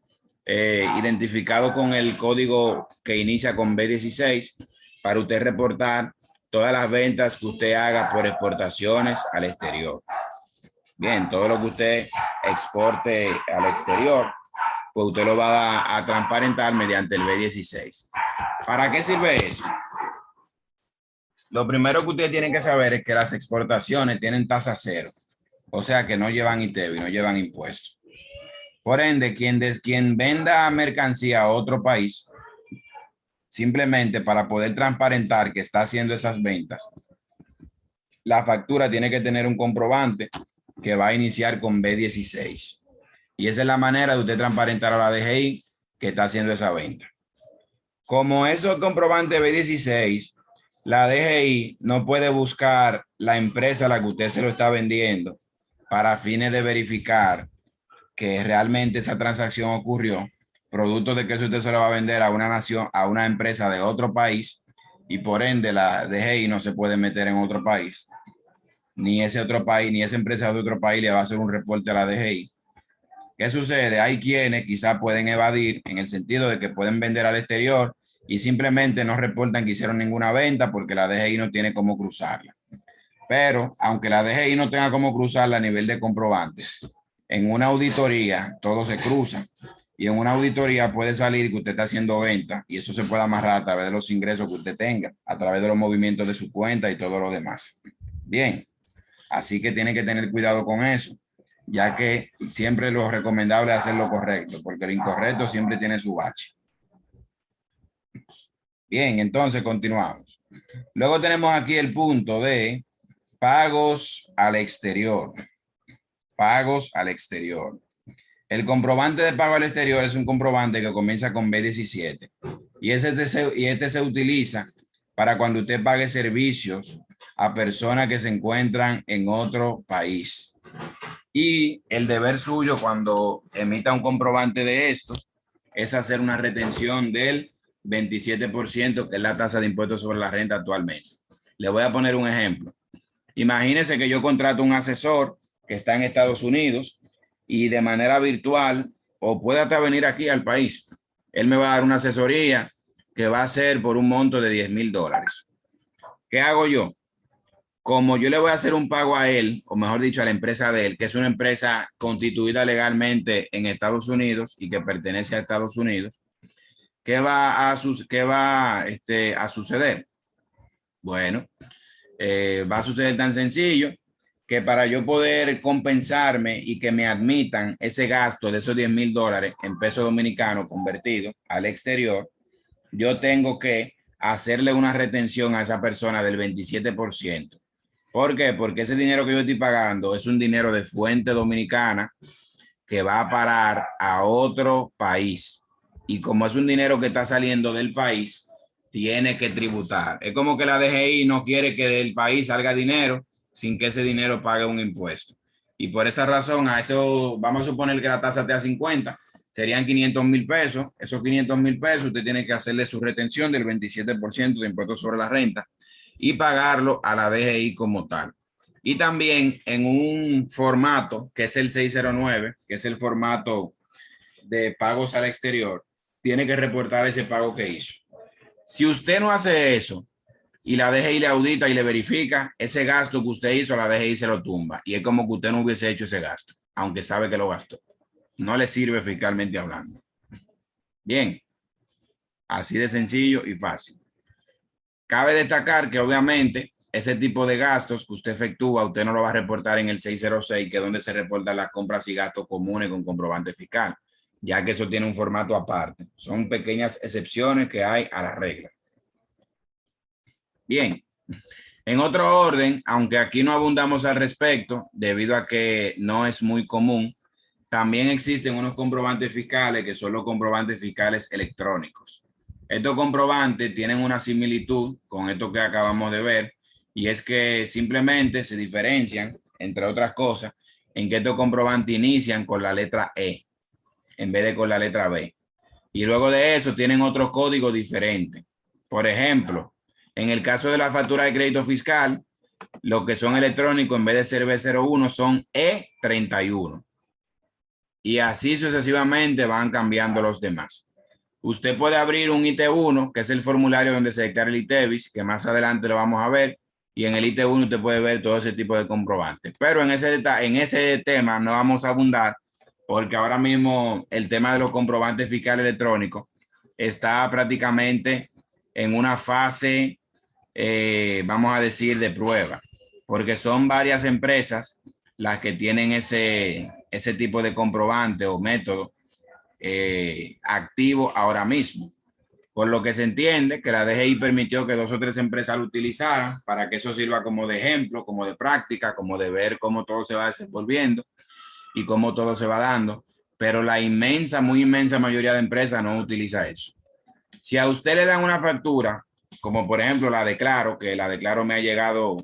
identificado con el código que inicia con B16, para usted reportar todas las ventas que usted haga por exportaciones al exterior. Bien, todo lo que usted exporte al exterior, pues usted lo va a transparentar mediante el B16. ¿Para qué sirve eso? Lo primero que ustedes tienen que saber es que las exportaciones tienen tasa cero, o sea que no llevan ITEVI, no llevan impuestos. Por ende, quien venda mercancía a otro país, simplemente para poder transparentar que está haciendo esas ventas, la factura tiene que tener un comprobante que va a iniciar con B16. Y esa es la manera de usted transparentar a la DGI que está haciendo esa venta. Como esos comprobantes B16, la DGI no puede buscar la empresa a la que usted se lo está vendiendo para fines de verificar que realmente esa transacción ocurrió, producto de que eso usted se lo va a vender a una nación, a una empresa de otro país, y por ende la DGI no se puede meter en otro país, ni ese otro país, ni esa empresa de otro país le va a hacer un reporte a la DGI. ¿Qué sucede? Hay quienes quizás pueden evadir en el sentido de que pueden vender al exterior y simplemente no reportan que hicieron ninguna venta porque la DGI no tiene cómo cruzarla. Pero aunque la DGI no tenga cómo cruzarla a nivel de comprobantes, en una auditoría todo se cruza, y en una auditoría puede salir que usted está haciendo venta y eso se puede amarrar a través de los ingresos que usted tenga, a través de los movimientos de su cuenta y todo lo demás. Bien, así que tiene que tener cuidado con eso, ya que siempre lo recomendable es hacer lo correcto, porque lo incorrecto siempre tiene su bache. Bien, entonces continuamos. Luego tenemos aquí el punto de pagos al exterior. Pagos al exterior. El comprobante de pago al exterior es un comprobante que comienza con B17 y este se utiliza para cuando usted pague servicios a personas que se encuentran en otro país. Y el deber suyo cuando emita un comprobante de estos es hacer una retención del 27%, que es la tasa de impuestos sobre la renta actualmente. Le voy a poner un ejemplo. Imagínese que yo contrato un asesor que está en Estados Unidos y de manera virtual, o puede hasta venir aquí al país. Él me va a dar una asesoría que va a ser por un monto de $10,000. ¿Qué hago yo? Como yo le voy a hacer un pago a él, o mejor dicho, a la empresa de él, que es una empresa constituida legalmente en Estados Unidos y que pertenece a Estados Unidos, ¿qué va a suceder? Bueno, va a suceder tan sencillo que para yo poder compensarme y que me admitan ese gasto de esos $10,000 en pesos dominicanos convertidos al exterior, yo tengo que hacerle una retención a esa persona del 27%. ¿Por qué? Porque ese dinero que yo estoy pagando es un dinero de fuente dominicana que va a parar a otro país. Y como es un dinero que está saliendo del país, tiene que tributar. Es como que la DGI no quiere que del país salga dinero sin que ese dinero pague un impuesto. Y por esa razón, a eso vamos a suponer que la tasa esté a 50, serían 500,000 pesos. Esos 500,000 pesos usted tiene que hacerle su retención del 27% de impuestos sobre la renta y pagarlo a la DGI como tal. Y también en un formato que es el 609, que es el formato de pagos al exterior, tiene que reportar ese pago que hizo. Si usted no hace eso y la DGI le audita y le verifica, ese gasto que usted hizo, la DGI se lo tumba. Y es como que usted no hubiese hecho ese gasto, aunque sabe que lo gastó. No le sirve fiscalmente hablando. Bien, así de sencillo y fácil. Cabe destacar que obviamente ese tipo de gastos que usted efectúa, usted no lo va a reportar en el 606, que es donde se reportan las compras y gastos comunes con comprobante fiscal, ya que eso tiene un formato aparte. Son pequeñas excepciones que hay a la regla. Bien, en otro orden, aunque aquí no abundamos al respecto, debido a que no es muy común, también existen unos comprobantes fiscales que son los comprobantes fiscales electrónicos. Estos comprobantes tienen una similitud con esto que acabamos de ver, y es que simplemente se diferencian, entre otras cosas, en que estos comprobantes inician con la letra E en vez de con la letra B. Y luego de eso tienen otro código diferente. Por ejemplo, en el caso de la factura de crédito fiscal, los que son electrónicos en vez de ser B01 son E31. Y así sucesivamente van cambiando los demás. Usted puede abrir un IT1, que es el formulario donde se declara el ITEVIS, que más adelante lo vamos a ver, y en el IT1 usted puede ver todo ese tipo de comprobantes. Pero en ese tema no vamos a abundar, porque ahora mismo el tema de los comprobantes fiscales electrónicos está prácticamente en una fase, vamos a decir, de prueba, porque son varias empresas las que tienen ese tipo de comprobante o método activo ahora mismo. Por lo que se entiende que la DGI permitió que 2 o 3 empresas lo utilizaran para que eso sirva como de ejemplo, como de práctica, como de ver cómo todo se va desenvolviendo y cómo todo se va dando. Pero la inmensa, muy inmensa mayoría de empresas no utiliza eso. Si a usted le dan una factura, como por ejemplo la Declaro, que la Declaro me ha llegado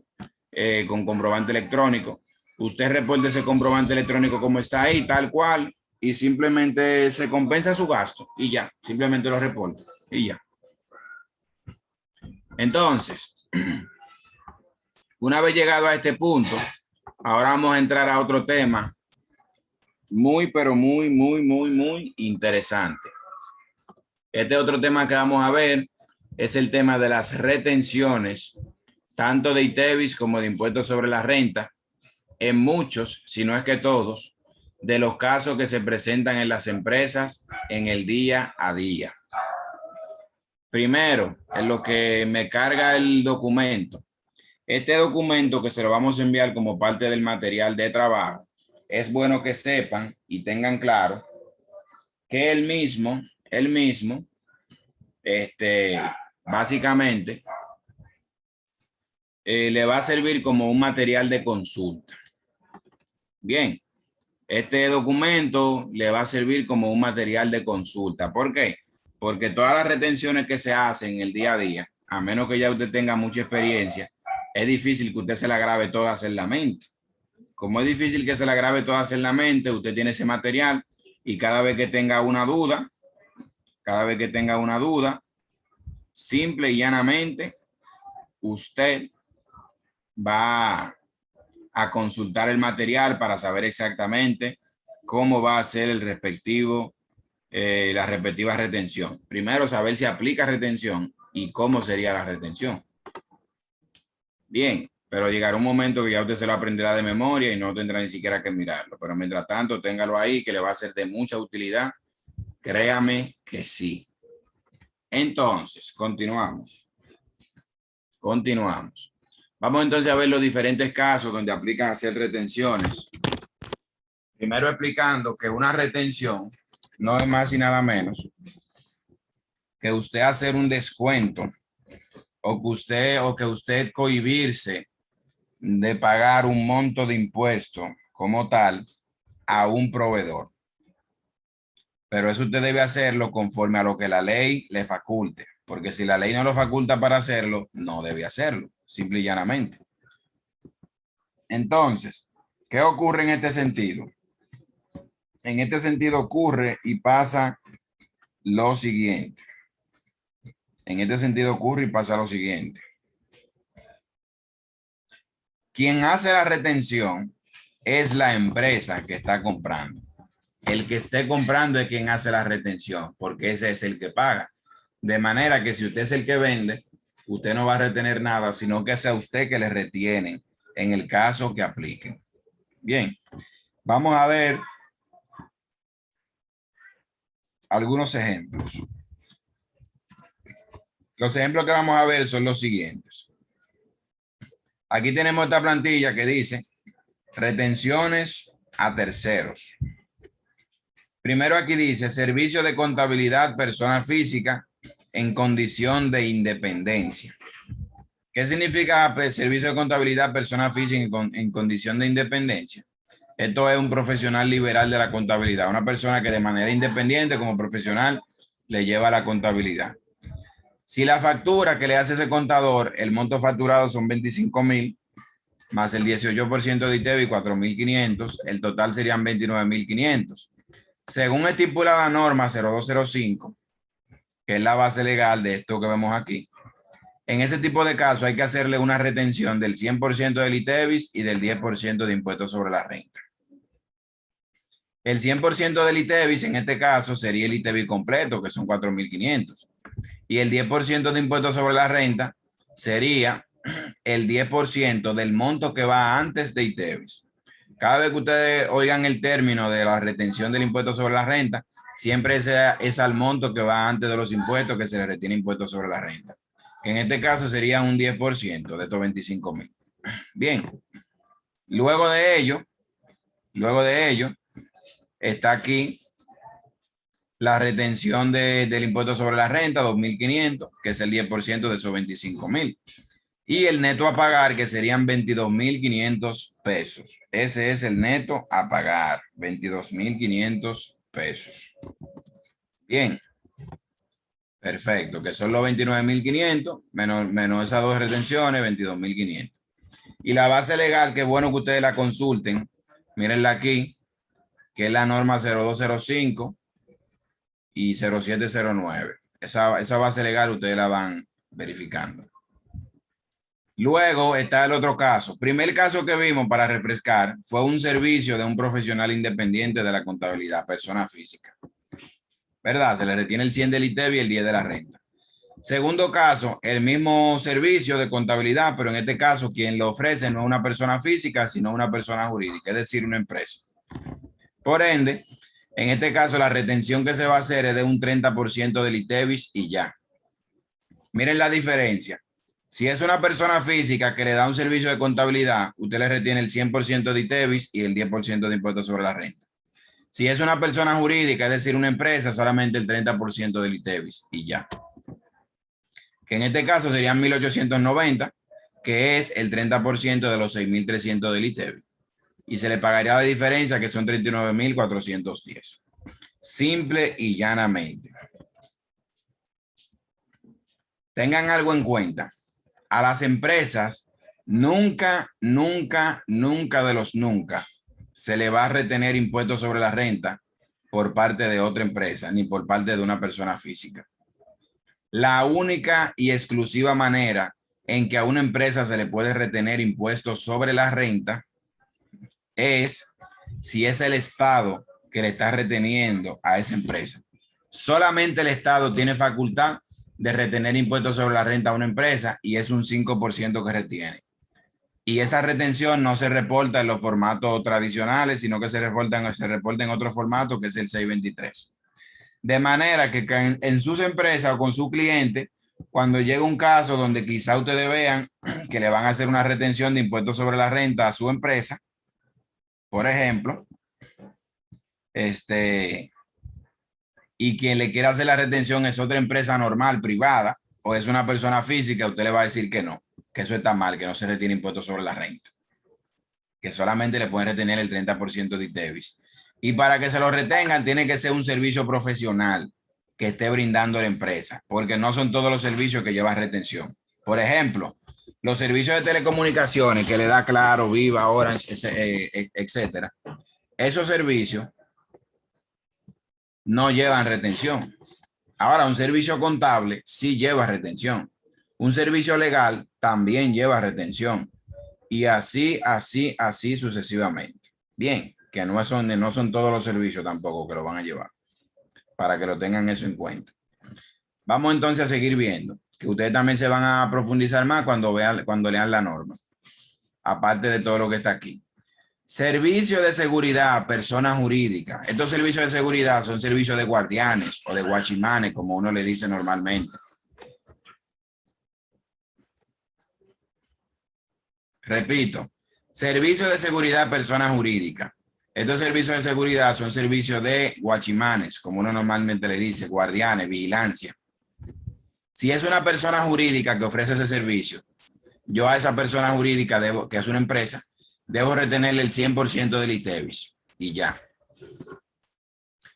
con comprobante electrónico, usted reporte ese comprobante electrónico como está ahí, tal cual, y simplemente se compensa su gasto y ya, simplemente lo reporta y ya. Entonces, una vez llegado a este punto, ahora vamos a entrar a otro tema muy, pero muy interesante. Este otro tema que vamos a ver es el tema de las retenciones, tanto de ITEVIS como de impuestos sobre la renta, en muchos, si no es que todos, de los casos que se presentan en las empresas en el día a día. Primero, en lo que me carga el documento. Este documento que se lo vamos a enviar como parte del material de trabajo, es bueno que sepan y tengan claro que el mismo, básicamente, le va a servir como un material de consulta. Bien, este documento le va a servir como un material de consulta. ¿Por qué? Porque todas las retenciones que se hacen en el día a día, a menos que ya usted tenga mucha experiencia, es difícil que usted se la grabe todas en la mente. Como es difícil que se la grabe todas en la mente, usted tiene ese material y cada vez que tenga una duda, simple y llanamente, usted va a consultar el material para saber exactamente cómo va a ser el respectivo, la respectiva retención. Primero, saber si aplica retención y cómo sería la retención. Bien, pero llegará un momento que ya usted se lo aprenderá de memoria y no tendrá ni siquiera que mirarlo. Pero mientras tanto, téngalo ahí, que le va a ser de mucha utilidad. Créame que sí. Entonces, continuamos. Vamos entonces a ver los diferentes casos donde aplican hacer retenciones. Primero explicando que una retención no es más y nada menos que usted hacer un descuento o que usted cohibirse de pagar un monto de impuesto como tal a un proveedor. Pero eso usted debe hacerlo conforme a lo que la ley le faculte, porque si la ley no lo faculta para hacerlo, no debe hacerlo, simple y llanamente. Entonces, ¿qué ocurre en este sentido? En este sentido ocurre y pasa lo siguiente. En este sentido ocurre y pasa lo siguiente. Quien hace la retención es la empresa que está comprando. El que esté comprando es quien hace la retención, porque ese es el que paga. De manera que si usted es el que vende, usted no va a retener nada, sino que sea usted que le retiene en el caso que aplique. Bien, vamos a ver algunos ejemplos. Los ejemplos que vamos a ver son los siguientes. Aquí tenemos esta plantilla que dice retenciones a terceros. Primero aquí dice servicio de contabilidad persona física en condición de independencia. ¿Qué significa servicio de contabilidad persona física en condición de independencia? Esto es un profesional liberal de la contabilidad, una persona que de manera independiente como profesional le lleva la contabilidad. Si la factura que le hace ese contador, el monto facturado son 25,000, más el 18% de ITEVI, 4,500, el total serían 29,500. Según estipula la norma 0205, que es la base legal de esto que vemos aquí, en ese tipo de casos hay que hacerle una retención del 100% del ITEVIS y del 10% de impuestos sobre la renta. El 100% del ITEVIS en este caso sería el ITEVIS completo, que son 4,500. Y el 10% de impuestos sobre la renta sería el 10% del monto que va antes de ITEVIS. Cada vez que ustedes oigan el término de la retención del impuesto sobre la renta, siempre es al monto que va antes de los impuestos que se le retiene impuesto sobre la renta. Que en este caso sería un 10% de estos 25,000. Bien. Luego de ello, está aquí la retención del impuesto sobre la renta, 2,500, que es el 10% de esos 25,000. Y el neto a pagar, que serían 22,500 pesos. Ese es el neto a pagar, 22,500 pesos. Bien. Perfecto, que son los 29,500 menos esas dos retenciones, 22,500. Y la base legal, que es bueno que ustedes la consulten, mírenla aquí, que es la norma 0205 y 0709. Esa base legal ustedes la van verificando. Luego está el otro caso. Primer caso que vimos para refrescar fue un servicio de un profesional independiente de la contabilidad, persona física. ¿Verdad? Se le retiene el 100 del ITEVI y el 10 de la renta. Segundo caso, el mismo servicio de contabilidad, pero en este caso quien lo ofrece no es una persona física, sino una persona jurídica, es decir, una empresa. Por ende, en este caso la retención que se va a hacer es de un 30% del ITEVIS y ya. Miren la diferencia. Si es una persona física que le da un servicio de contabilidad, usted le retiene el 100% de ITEVIS y el 10% de impuestos sobre la renta. Si es una persona jurídica, es decir, una empresa, solamente el 30% del ITEVIS y ya. Que en este caso serían 1,890, que es el 30% de los 6,300 del ITEVIS. Y se le pagaría la diferencia, que son 39,410. Simple y llanamente. Tengan algo en cuenta. A las empresas nunca de los nunca se le va a retener impuestos sobre la renta por parte de otra empresa ni por parte de una persona física. La única y exclusiva manera en que a una empresa se le puede retener impuestos sobre la renta es si es el Estado que le está reteniendo a esa empresa. Solamente el Estado tiene facultad de retener impuestos sobre la renta a una empresa y es un 5% que retiene. Y esa retención no se reporta en los formatos tradicionales, sino que se reporta en otro formato que es el 623. De manera que en sus empresas o con su cliente, cuando llega un caso donde quizá ustedes vean que le van a hacer una retención de impuestos sobre la renta a su empresa, por ejemplo, y quien le quiera hacer la retención es otra empresa normal, privada, o es una persona física, usted le va a decir que no, que eso está mal, que no se retiene impuestos sobre la renta, que solamente le pueden retener el 30% de ITEVIS. Y para que se lo retengan, tiene que ser un servicio profesional que esté brindando la empresa, porque no son todos los servicios que llevan retención. Por ejemplo, los servicios de telecomunicaciones que le da Claro, Viva, Orange, etcétera. Esos servicios no llevan retención. Ahora, un servicio contable sí lleva retención. Un servicio legal también lleva retención. Y así sucesivamente. Bien, que no son todos los servicios tampoco que lo van a llevar, para que lo tengan eso en cuenta. Vamos entonces a seguir viendo, que ustedes también se van a profundizar más cuando lean la norma, aparte de todo lo que está aquí. Servicio de seguridad, persona jurídica. Estos servicios de seguridad son servicios de guardianes o de guachimanes, como uno le dice normalmente. Repito, servicio de seguridad, persona jurídica. Estos servicios de seguridad son servicios de guachimanes, como uno normalmente le dice, guardianes, vigilancia. Si es una persona jurídica que ofrece ese servicio, yo a esa persona jurídica, que es una empresa, debo retenerle el 100% del ITEVIS y ya.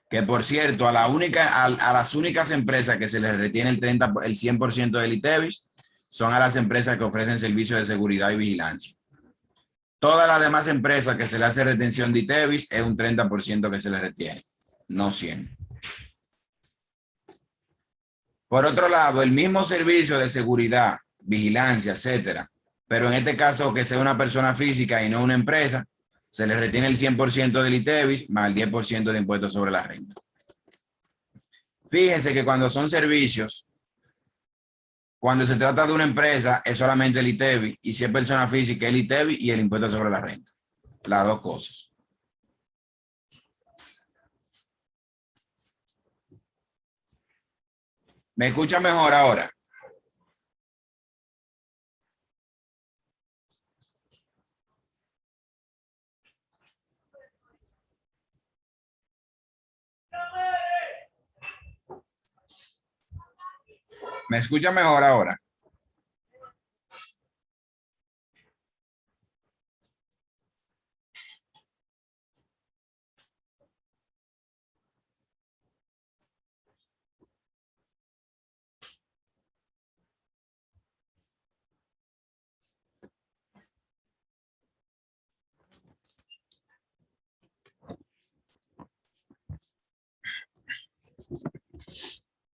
Que por cierto, a las únicas empresas que se les retiene el 100% del ITEVIS son a las empresas que ofrecen servicios de seguridad y vigilancia. Todas las demás empresas que se le hace retención de ITEVIS es un 30% que se les retiene, no 100. Por otro lado, el mismo servicio de seguridad, vigilancia, etcétera, pero en este caso que sea una persona física y no una empresa, se le retiene el 100% del ITEVIS más el 10% de impuestos sobre la renta. Fíjense que cuando son servicios, cuando se trata de una empresa, es solamente el ITEVIS, y si es persona física, el ITEVIS y el impuesto sobre la renta. Las dos cosas. ¿Me escucha mejor ahora? ¿Me escucha mejor ahora?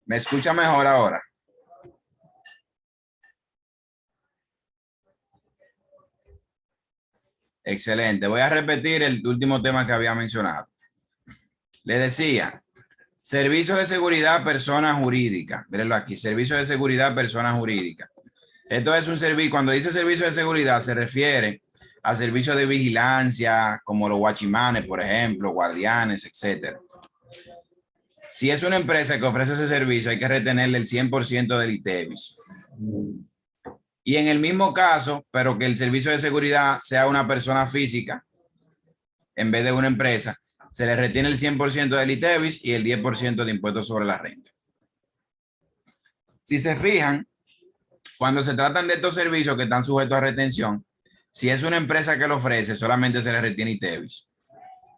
¿Me escucha mejor ahora? Excelente. Voy a repetir el último tema que había mencionado. Le decía, servicio de seguridad persona jurídica. Mírenlo aquí, servicio de seguridad persona jurídica. Esto es un servicio, cuando dice servicio de seguridad se refiere a servicios de vigilancia, como los guachimanes, por ejemplo, guardianes, etcétera. Si es una empresa que ofrece ese servicio, hay que retenerle el 100% del ITEVIS. Y en el mismo caso, pero que el servicio de seguridad sea una persona física, en vez de una empresa, se le retiene el 100% del ITEVIS y el 10% de impuestos sobre la renta. Si se fijan, cuando se tratan de estos servicios que están sujetos a retención, si es una empresa que lo ofrece, solamente se le retiene ITEVIS.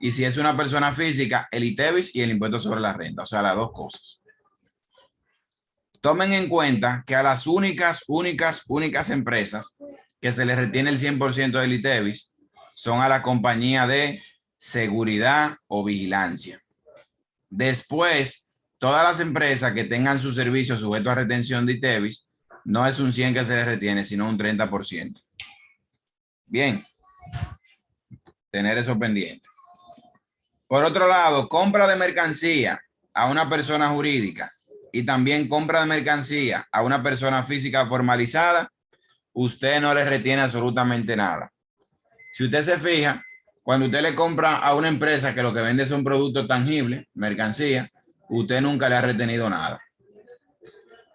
Y si es una persona física, el ITEVIS y el impuesto sobre la renta, o sea, las dos cosas. Tomen en cuenta que a las únicas empresas que se les retiene el 100% del ITEVIS son a la compañía de seguridad o vigilancia. Después, todas las empresas que tengan sus servicios sujetos a retención de ITEVIS, no es un 100 que se les retiene, sino un 30%. Bien, tener eso pendiente. Por otro lado, compra de mercancía a una persona jurídica y también compra de mercancía a una persona física formalizada, usted no le retiene absolutamente nada. Si usted se fija, cuando usted le compra a una empresa que lo que vende son productos tangibles, mercancía, usted nunca le ha retenido nada.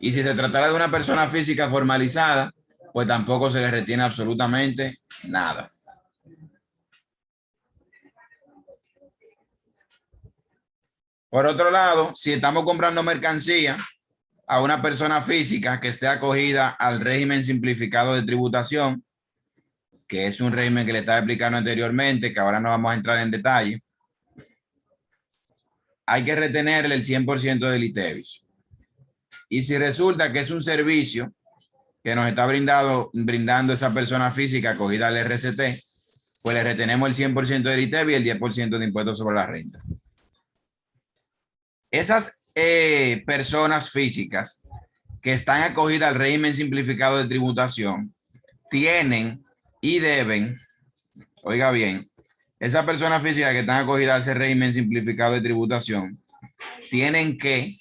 Y si se tratara de una persona física formalizada, pues tampoco se le retiene absolutamente nada. Por otro lado, si estamos comprando mercancía a una persona física que esté acogida al régimen simplificado de tributación, que es un régimen que le estaba explicando anteriormente, que ahora no vamos a entrar en detalle, hay que retenerle el 100% del ITEVIS. Y si resulta que es un servicio que nos está brindando esa persona física acogida al RCT, pues le retenemos el 100% del ITEVIS y el 10% de impuestos sobre la renta. Esas personas físicas que están acogidas al régimen simplificado de tributación tienen y deben, oiga bien, esas personas físicas que están acogidas a ese régimen simplificado de tributación tienen que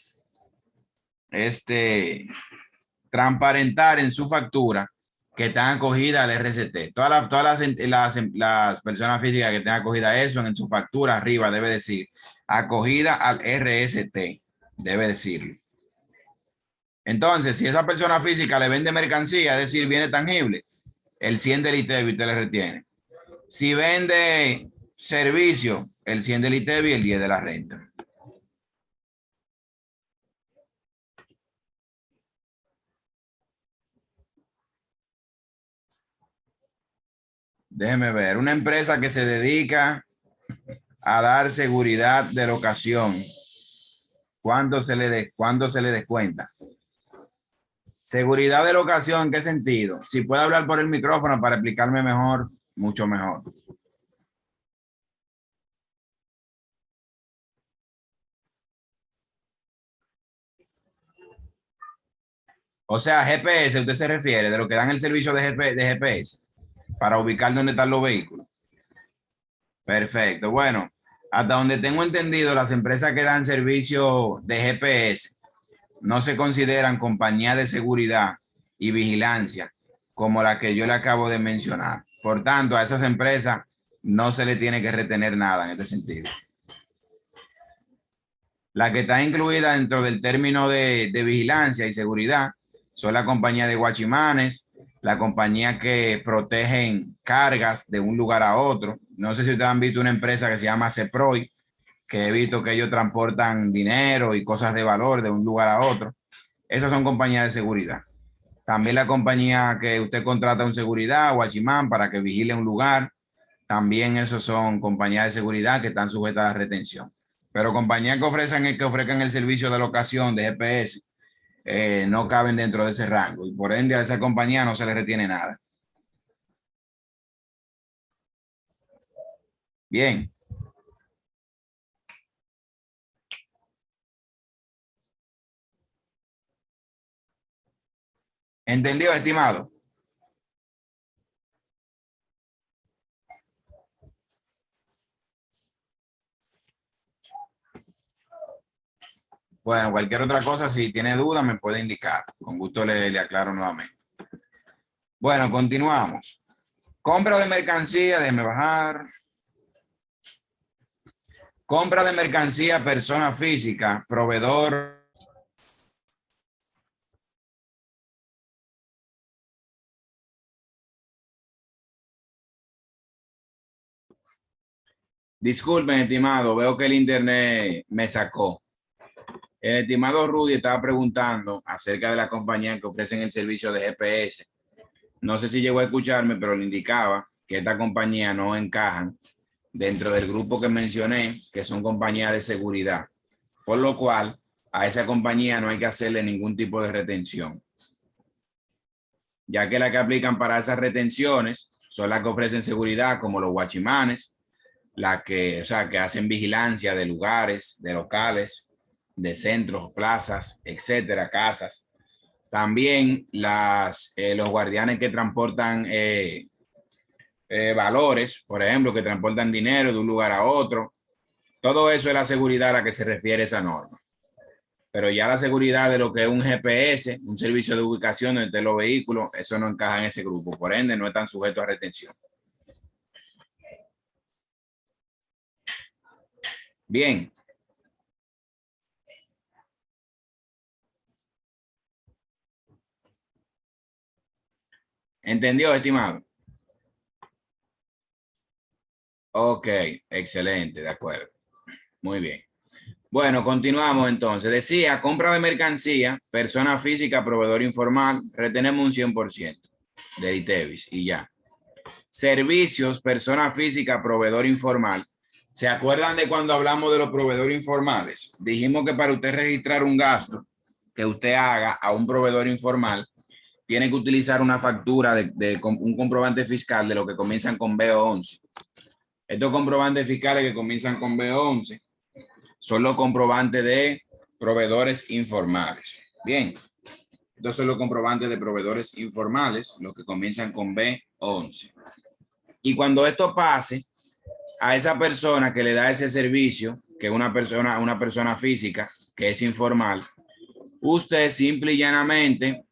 transparentar en su factura que están acogidas al RCT. Todas las personas físicas que estén acogidas a eso, en su factura arriba debe decir acogida al RST, debe decirlo. Entonces, si esa persona física le vende mercancía, es decir, bienes tangibles, el 100 del ITEVIS usted le retiene. Si vende servicio, el 100 del ITEVIS y el 10 de la renta. Déjeme ver, una empresa que se dedica a dar seguridad de locación. ¿Cuándo se le descuenta? Seguridad de locación, ¿en qué sentido? Si puede hablar por el micrófono para explicarme mejor, mucho mejor. O sea, GPS, usted se refiere de lo que dan el servicio de GPS para ubicar dónde están los vehículos. Perfecto. Bueno, hasta donde tengo entendido, las empresas que dan servicio de GPS no se consideran compañías de seguridad y vigilancia como la que yo le acabo de mencionar. Por tanto, a esas empresas no se le tiene que retener nada en este sentido. La que está incluida dentro del término de vigilancia y seguridad son la compañía de guachimanes, la compañía que protegen cargas de un lugar a otro. No sé si ustedes han visto una empresa que se llama CEPROI, que he visto que ellos transportan dinero y cosas de valor de un lugar a otro. Esas son compañías de seguridad. También la compañía que usted contrata un seguridad, guachimán, para que vigile un lugar. También esos son compañías de seguridad que están sujetas a retención. Pero compañías que ofrezcan el servicio de locación de GPS no caben dentro de ese rango y por ende a esa compañía no se le retiene nada. Bien. ¿Entendido, estimado? Bueno, cualquier otra cosa, si tiene duda, me puede indicar. Con gusto le aclaro nuevamente. Bueno, continuamos. Compra de mercancía, déjeme bajar. Compra de mercancía, persona física, proveedor. Disculpen, estimado, veo que el internet me sacó. El estimado Rudy estaba preguntando acerca de la compañía que ofrecen el servicio de GPS. No sé si llegó a escucharme, pero le indicaba que esta compañía no encajan dentro del grupo que mencioné, que son compañías de seguridad. Por lo cual, a esa compañía no hay que hacerle ningún tipo de retención. Ya que las que aplican para esas retenciones son las que ofrecen seguridad, como los guachimanes, las que, o sea, que hacen vigilancia de lugares, de locales, de centros, plazas, etcétera, casas. También los guardianes que transportan valores, por ejemplo, que transportan dinero de un lugar a otro. Todo eso es la seguridad a la que se refiere esa norma. Pero ya la seguridad de lo que es un GPS, un servicio de ubicación entre los vehículos, eso no encaja en ese grupo. Por ende, no están sujetos a retención. Bien. ¿Entendió, estimado? Ok, excelente, de acuerdo. Muy bien. Bueno, continuamos entonces. Decía, compra de mercancía, persona física, proveedor informal, retenemos un 100% del ITEVIS y ya. Servicios, persona física, proveedor informal, ¿Se acuerdan de cuando hablamos de los proveedores informales? Dijimos que para usted registrar un gasto que usted haga a un proveedor informal, tiene que utilizar una factura de un comprobante fiscal de lo que comienzan con B11. Estos comprobantes fiscales que comienzan con B11 son los comprobantes de proveedores informales. Bien, estos son los comprobantes de proveedores informales, los que comienzan con B11. Y cuando esto pase a esa persona que le da ese servicio, que es una persona física, que es informal, usted simple y llanamente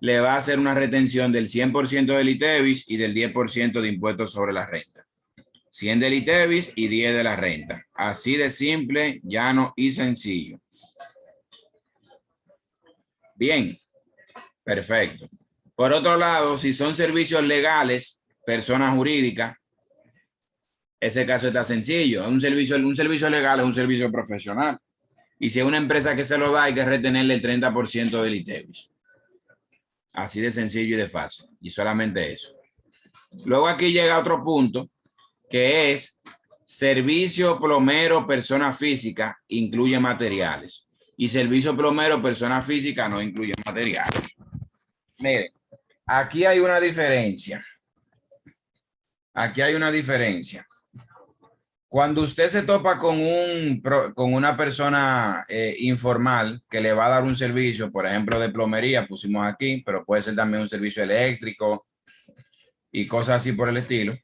le va a hacer una retención del 100% del ITEVIS y del 10% de impuestos sobre la renta. 100 del ITEVIS y 10 de la renta. Así de simple, llano y sencillo. Bien, perfecto. Por otro lado, si son servicios legales, personas jurídicas, ese caso está sencillo. Un servicio legal es un servicio profesional. Y si es una empresa que se lo da, hay que retenerle el 30% del ITEVIS. Así de sencillo y de fácil. Y solamente eso. Luego aquí llega otro punto, que es servicio plomero persona física incluye materiales. Y servicio plomero persona física no incluye materiales. Miren, aquí hay una diferencia. Cuando usted se topa con una persona informal que le va a dar un servicio, por ejemplo, de plomería, pusimos aquí, pero puede ser también un servicio eléctrico y cosas así por el estilo.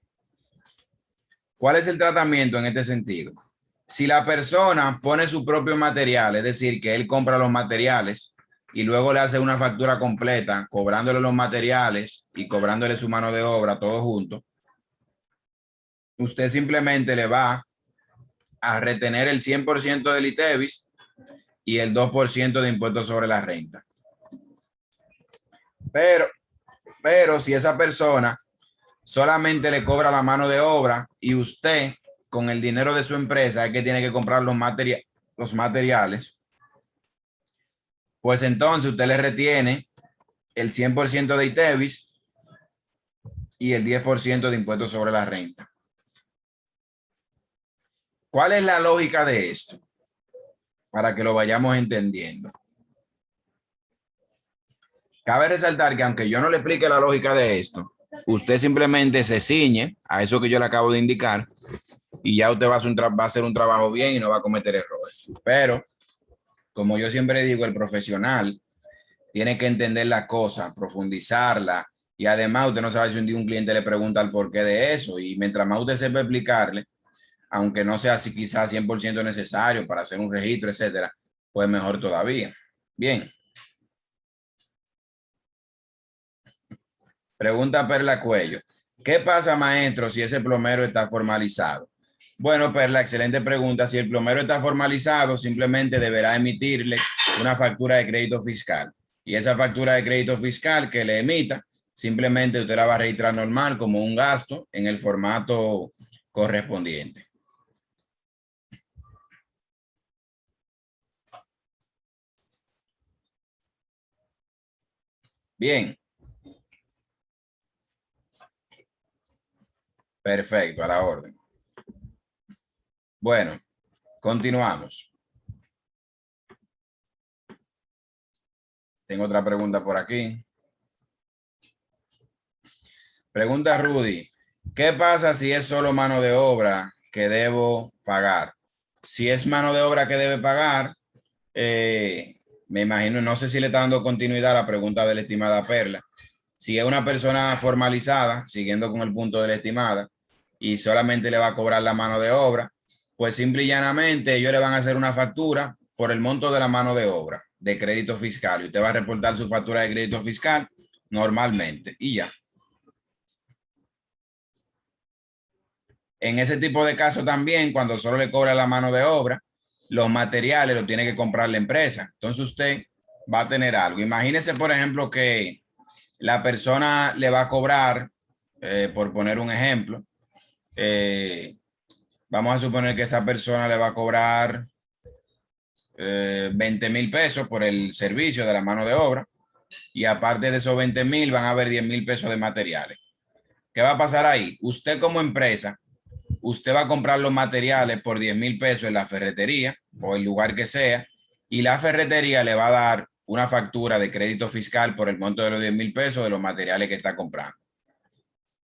¿Cuál es el tratamiento en este sentido? Si la persona pone su propio material, es decir, que él compra los materiales y luego le hace una factura completa, cobrándole los materiales y cobrándole su mano de obra, todo junto, usted simplemente le va a retener el 100% del ITEVIS y el 2% de impuestos sobre la renta. Pero si esa persona solamente le cobra la mano de obra y usted con el dinero de su empresa es que tiene que comprar los materiales, pues entonces usted le retiene el 100% de ITEVIS y el 10% de impuestos sobre la renta. ¿Cuál es la lógica de esto? Para que lo vayamos entendiendo. Cabe resaltar que aunque yo no le explique la lógica de esto, usted simplemente se ciñe a eso que yo le acabo de indicar y ya usted va a hacer un trabajo bien y no va a cometer errores. Pero, como yo siempre digo, el profesional tiene que entender la cosa, profundizarla y además usted no sabe si un día un cliente le pregunta el porqué de eso y mientras más usted sepa explicarle, aunque no sea así quizás 100% necesario para hacer un registro, etcétera, pues mejor todavía. Bien. Pregunta Perla Cuello. ¿Qué pasa, maestro, si ese plomero está formalizado? Bueno, Perla, excelente pregunta. Si el plomero está formalizado, simplemente deberá emitirle una factura de crédito fiscal. Y esa factura de crédito fiscal que le emita, simplemente usted la va a registrar normal como un gasto en el formato correspondiente. Bien. Perfecto, a la orden. Bueno, continuamos. Tengo otra pregunta por aquí. Pregunta Rudy. ¿Qué pasa si es solo mano de obra que debo pagar? Si es mano de obra que debe pagar, me imagino, no sé si le está dando continuidad a la pregunta de la estimada Perla. Si es una persona formalizada, siguiendo con el punto de la estimada, y solamente le va a cobrar la mano de obra, pues simple y llanamente ellos le van a hacer una factura por el monto de la mano de obra de crédito fiscal y usted va a reportar su factura de crédito fiscal normalmente y ya. En ese tipo de casos también, cuando solo le cobra la mano de obra, los materiales los tiene que comprar la empresa. Entonces usted va a tener algo. Imagínese, por ejemplo, que la persona le va a cobrar, por poner un ejemplo, vamos a suponer que esa persona le va a cobrar 20,000 pesos por el servicio de la mano de obra y aparte de esos 20,000 van a haber 10,000 pesos de materiales. ¿Qué va a pasar ahí? Usted como empresa, usted va a comprar los materiales por 10,000 pesos en la ferretería o el lugar que sea, y la ferretería le va a dar una factura de crédito fiscal por el monto de los 10,000 pesos de los materiales que está comprando.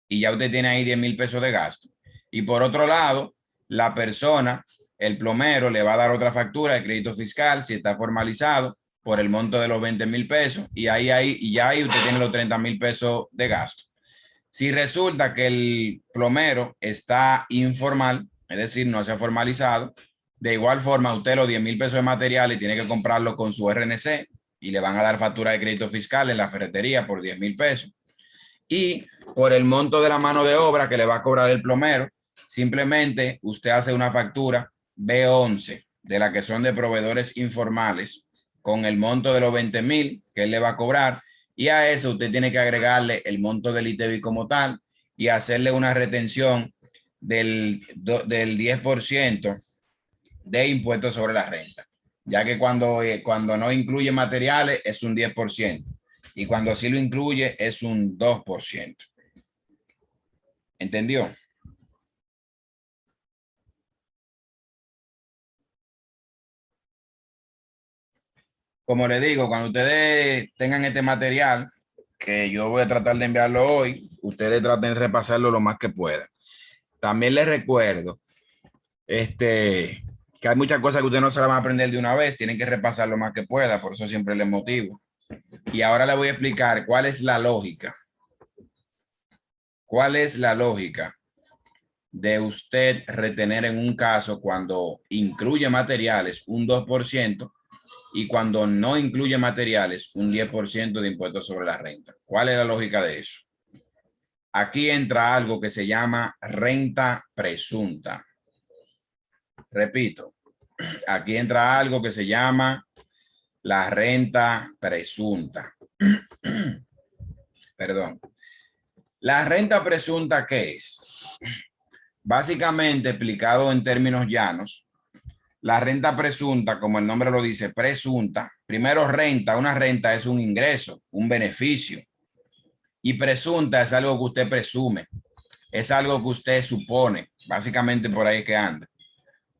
Y ya usted tiene ahí 10,000 pesos de gasto. Y por otro lado, la persona, el plomero, le va a dar otra factura de crédito fiscal si está formalizado por el monto de los 20,000 pesos, y ya ahí usted tiene los 30,000 pesos de gasto. Si resulta que el plomero está informal, es decir, no se ha formalizado, de igual forma usted los 10,000 pesos de material y tiene que comprarlo con su RNC y le van a dar factura de crédito fiscal en la ferretería por 10,000 pesos. Y por el monto de la mano de obra que le va a cobrar el plomero, simplemente usted hace una factura B11 de la que son de proveedores informales con el monto de los 20,000 que él le va a cobrar, y a eso usted tiene que agregarle el monto del ITEVI como tal y hacerle una retención del 10% de impuestos sobre la renta, ya que cuando no incluye materiales es un 10% y cuando sí lo incluye es un 2%. ¿Entendió? Como le digo, cuando ustedes tengan este material, que yo voy a tratar de enviarlo hoy, ustedes traten de repasarlo lo más que puedan. También les recuerdo que hay muchas cosas que ustedes no se las van a aprender de una vez, tienen que repasar lo más que pueda, por eso siempre les motivo. Y ahora les voy a explicar cuál es la lógica. ¿Cuál es la lógica de usted retener en un caso cuando incluye materiales un 2% y cuando no incluye materiales un 10% de impuestos sobre la renta? ¿Cuál es la lógica de eso? Aquí entra algo que se llama renta presunta. Repito, aquí entra algo que se llama la renta presunta. Perdón. La renta presunta, ¿qué es? Básicamente, explicado en términos llanos, la renta presunta, como el nombre lo dice, presunta. Primero, renta. Una renta es un ingreso, un beneficio. Y presunta es algo que usted presume. Es algo que usted supone. Básicamente por ahí que anda.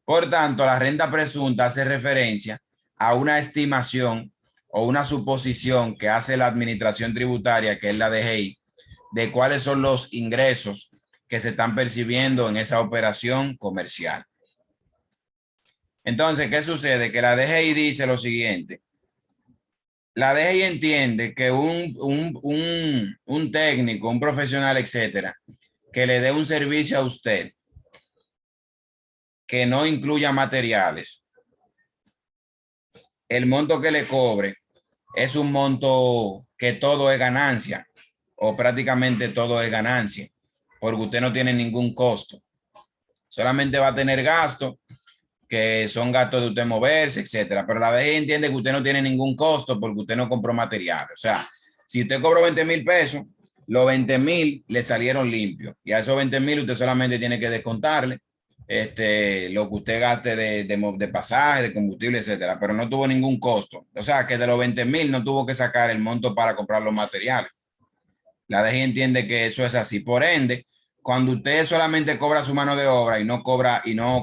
Por tanto, la renta presunta hace referencia a una estimación o una suposición que hace la administración tributaria, que es la DGI, de cuáles son los ingresos que se están percibiendo en esa operación comercial. Entonces, ¿qué sucede? Que la DGI dice lo siguiente. La DGI entiende que un técnico, un profesional, etcétera, que le dé un servicio a usted que no incluya materiales, el monto que le cobre es un monto que todo es ganancia o prácticamente todo es ganancia, porque usted no tiene ningún costo. Solamente va a tener gastos que son gastos de usted moverse, etcétera. Pero la DGI entiende que usted no tiene ningún costo porque usted no compró material. O sea, si usted cobró 20,000 pesos, los 20,000 le salieron limpios. Y a esos 20,000 usted solamente tiene que descontarle lo que usted gaste de pasaje, de combustible, etcétera. Pero no tuvo ningún costo. O sea, que de los 20,000 no tuvo que sacar el monto para comprar los materiales. La DGI entiende que eso es así. Por ende, cuando usted solamente cobra su mano de obra y no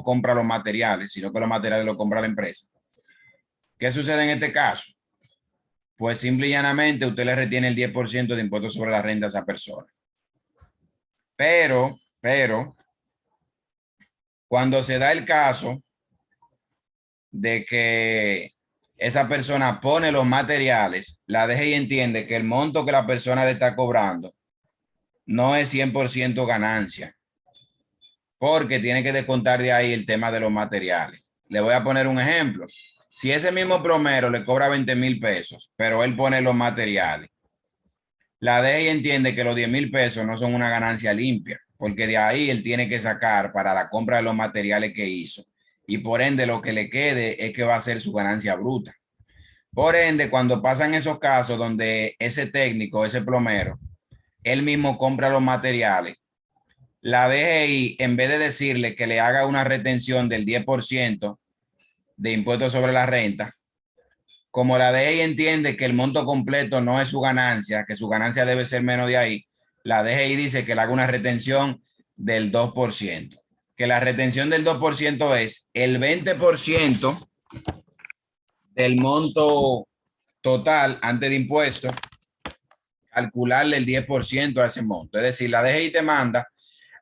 compra los materiales, sino que los materiales los compra la empresa, ¿qué sucede en este caso? Pues simple y llanamente usted le retiene el 10% de impuestos sobre la renta a esa persona. Pero, cuando se da el caso de que esa persona pone los materiales, la DGI entiende que el monto que la persona le está cobrando no es 100% ganancia, porque tiene que descontar de ahí el tema de los materiales. Le voy a poner un ejemplo. Si ese mismo plomero le cobra 20,000 pesos, pero él pone los materiales, la DGI entiende que los 10,000 pesos no son una ganancia limpia, porque de ahí él tiene que sacar para la compra de los materiales que hizo. Y por ende lo que le quede es que va a ser su ganancia bruta. Por ende, cuando pasan esos casos donde ese técnico, ese plomero, él mismo compra los materiales, la DGI, en vez de decirle que le haga una retención del 10% de impuestos sobre la renta, como la DGI entiende que el monto completo no es su ganancia, que su ganancia debe ser menos de ahí, la DGI dice que le haga una retención del 2%. Que la retención del 2% es el 20% del monto total antes de impuestos, calcularle el 10% a ese monto. Es decir, la DGI te manda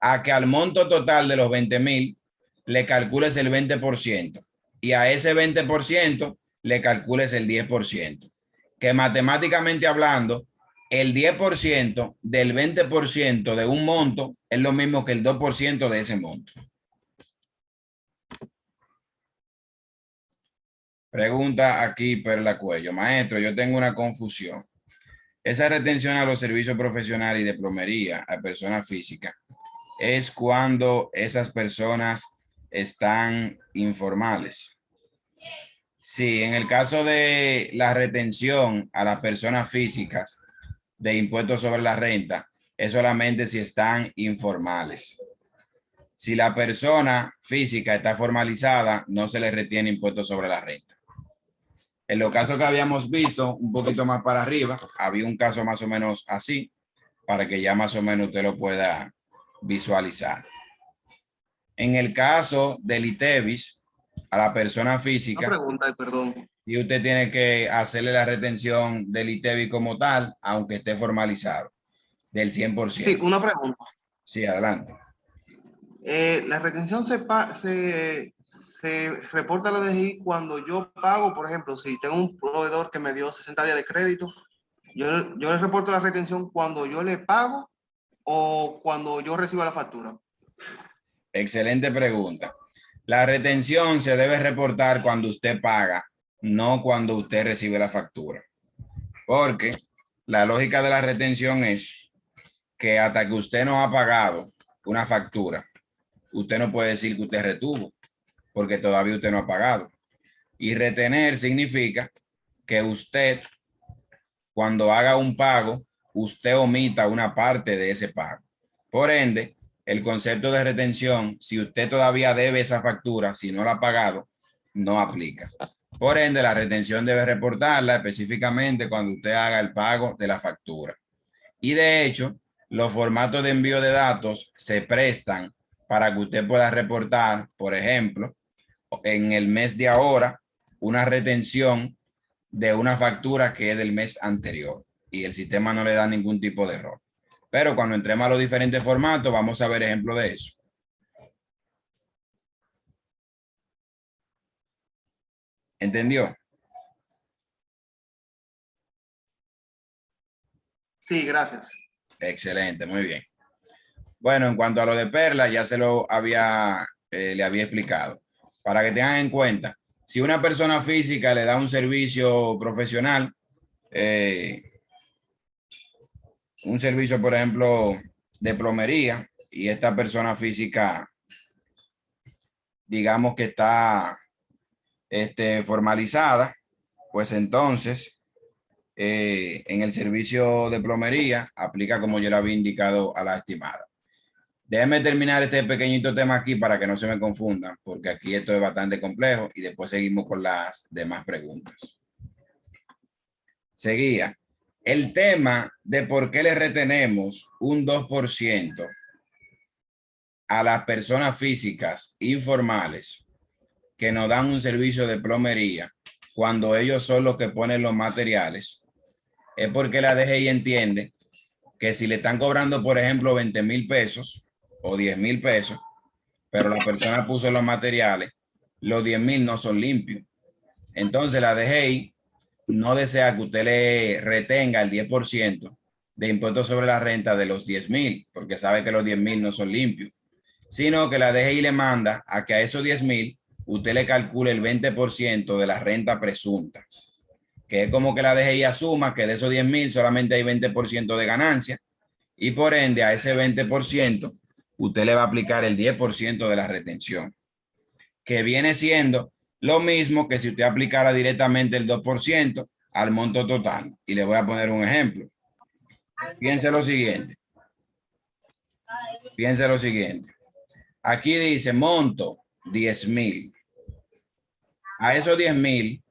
a que al monto total de los 20,000 le calcules el 20% y a ese 20% le calcules el 10%. Que matemáticamente hablando, el 10% del 20% de un monto es lo mismo que el 2% de ese monto. Pregunta aquí Perla Cuello. Maestro, yo tengo una confusión. Esa retención a los servicios profesionales y de plomería a personas físicas es cuando esas personas están informales. Sí, en el caso de la retención a las personas físicas de impuestos sobre la renta, es solamente si están informales. Si la persona física está formalizada, no se le retiene impuestos sobre la renta. En los casos que habíamos visto, un poquito más para arriba, había un caso más o menos así, para que ya más o menos usted lo pueda visualizar. En el caso del ITEVIS, a la persona física, Una pregunta, perdón. y usted tiene que hacerle la retención del ITEVIS como tal, aunque esté formalizado, del 100%. Sí, una pregunta. Sí, adelante. La retención se reporta a la DGI cuando yo pago, por ejemplo, si tengo un proveedor que me dio 60 días de crédito, yo le reporto la retención cuando yo le pago o cuando yo reciba la factura. Excelente pregunta. La retención se debe reportar cuando usted paga, no cuando usted recibe la factura. Porque la lógica de la retención es que hasta que usted no ha pagado una factura, usted no puede decir que usted retuvo, porque todavía usted no ha pagado. Y retener significa que usted, cuando haga un pago, usted omita una parte de ese pago. Por ende, el concepto de retención, si usted todavía debe esa factura, si no la ha pagado, no aplica. Por ende, la retención debe reportarla específicamente cuando usted haga el pago de la factura. Y de hecho, los formatos de envío de datos se prestan para que usted pueda reportar, por ejemplo, en el mes de ahora, una retención de una factura que es del mes anterior y el sistema no le da ningún tipo de error. Pero cuando entremos a los diferentes formatos, vamos a ver ejemplos de eso. ¿Entendió? Sí, gracias. Excelente, muy bien. Bueno, en cuanto a lo de Perla, ya se lo había, le había explicado. Para que tengan en cuenta, si una persona física le da un servicio profesional, un servicio, por ejemplo, de plomería, y esta persona física, digamos que está formalizada, pues entonces, en el servicio de plomería, aplica como yo le había indicado a la estimada. Déjenme terminar este pequeñito tema aquí para que no se me confundan, porque aquí esto es bastante complejo y después seguimos con las demás preguntas. Seguía. El tema de por qué le retenemos un 2% a las personas físicas informales que nos dan un servicio de plomería cuando ellos son los que ponen los materiales, es porque la DGI entiende que si le están cobrando, por ejemplo, 20,000 pesos o 10,000 pesos, pero la persona puso los materiales, los 10,000 no son limpios. Entonces la DGI no desea que usted le retenga el 10% de impuestos sobre la renta de los 10,000, porque sabe que los 10,000 no son limpios, sino que la DGI le manda a que a esos 10,000 usted le calcule el 20% de la renta presunta, que es como que la DGI asuma que de esos 10,000 solamente hay 20% de ganancia y por ende a ese 20% usted le va a aplicar el 10% de la retención, que viene siendo lo mismo que si usted aplicara directamente el 2% al monto total. Y le voy a poner un ejemplo. Piense lo siguiente. Piense lo siguiente. Aquí dice monto 10,000. A esos 10,000,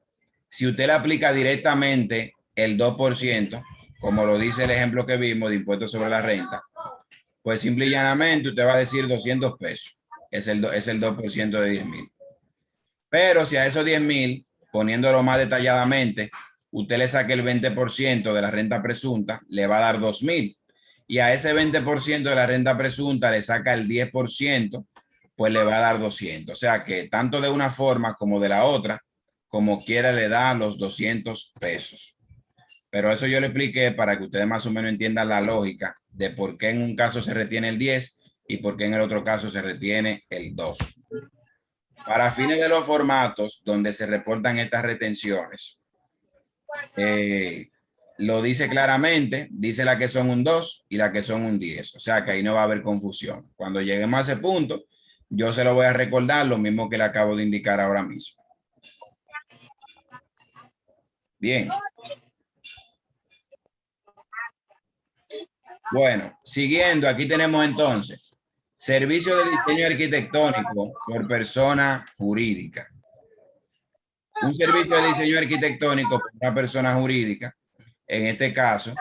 si usted le aplica directamente el 2%, como lo dice el ejemplo que vimos de impuestos sobre la renta, pues simple y llanamente usted va a decir 200 pesos. Es el 2% de 10,000. Pero si a esos 10,000, poniéndolo más detalladamente, usted le saque el 20% de la renta presunta, le va a dar 2,000. Y a ese 20% de la renta presunta le saca el 10%, pues le va a dar 200. O sea que tanto de una forma como de la otra, como quiera le da los 200 pesos. Pero eso yo le expliqué para que ustedes más o menos entiendan la lógica de por qué en un caso se retiene el 10 y por qué en el otro caso se retiene el 2. Para fines de los formatos donde se reportan estas retenciones, lo dice claramente, dice la que son un 2 y la que son un 10. O sea que ahí no va a haber confusión. Cuando lleguemos a ese punto, yo se lo voy a recordar lo mismo que le acabo de indicar ahora mismo. Bien. Bueno, siguiendo, aquí tenemos entonces servicio de diseño arquitectónico por persona jurídica. Un servicio de diseño arquitectónico por una persona jurídica, en este caso,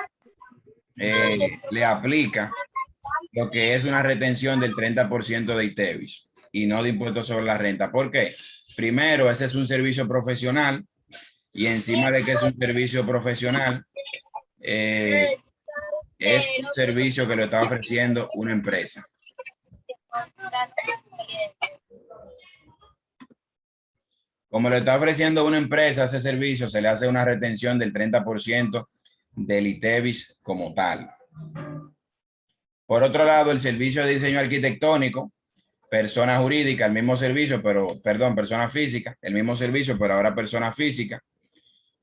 le aplica lo que es una retención del 30% de ITEVIS y no de impuestos sobre la renta. ¿Por qué? Primero, ese es un servicio profesional y encima de que es un servicio profesional, es un servicio que lo está ofreciendo una empresa. Como lo está ofreciendo una empresa, ese servicio se le hace una retención del 30% del ITEVIS como tal. Por otro lado, el servicio de diseño arquitectónico, persona jurídica, el mismo servicio, pero, perdón, persona física, el mismo servicio, pero ahora persona física,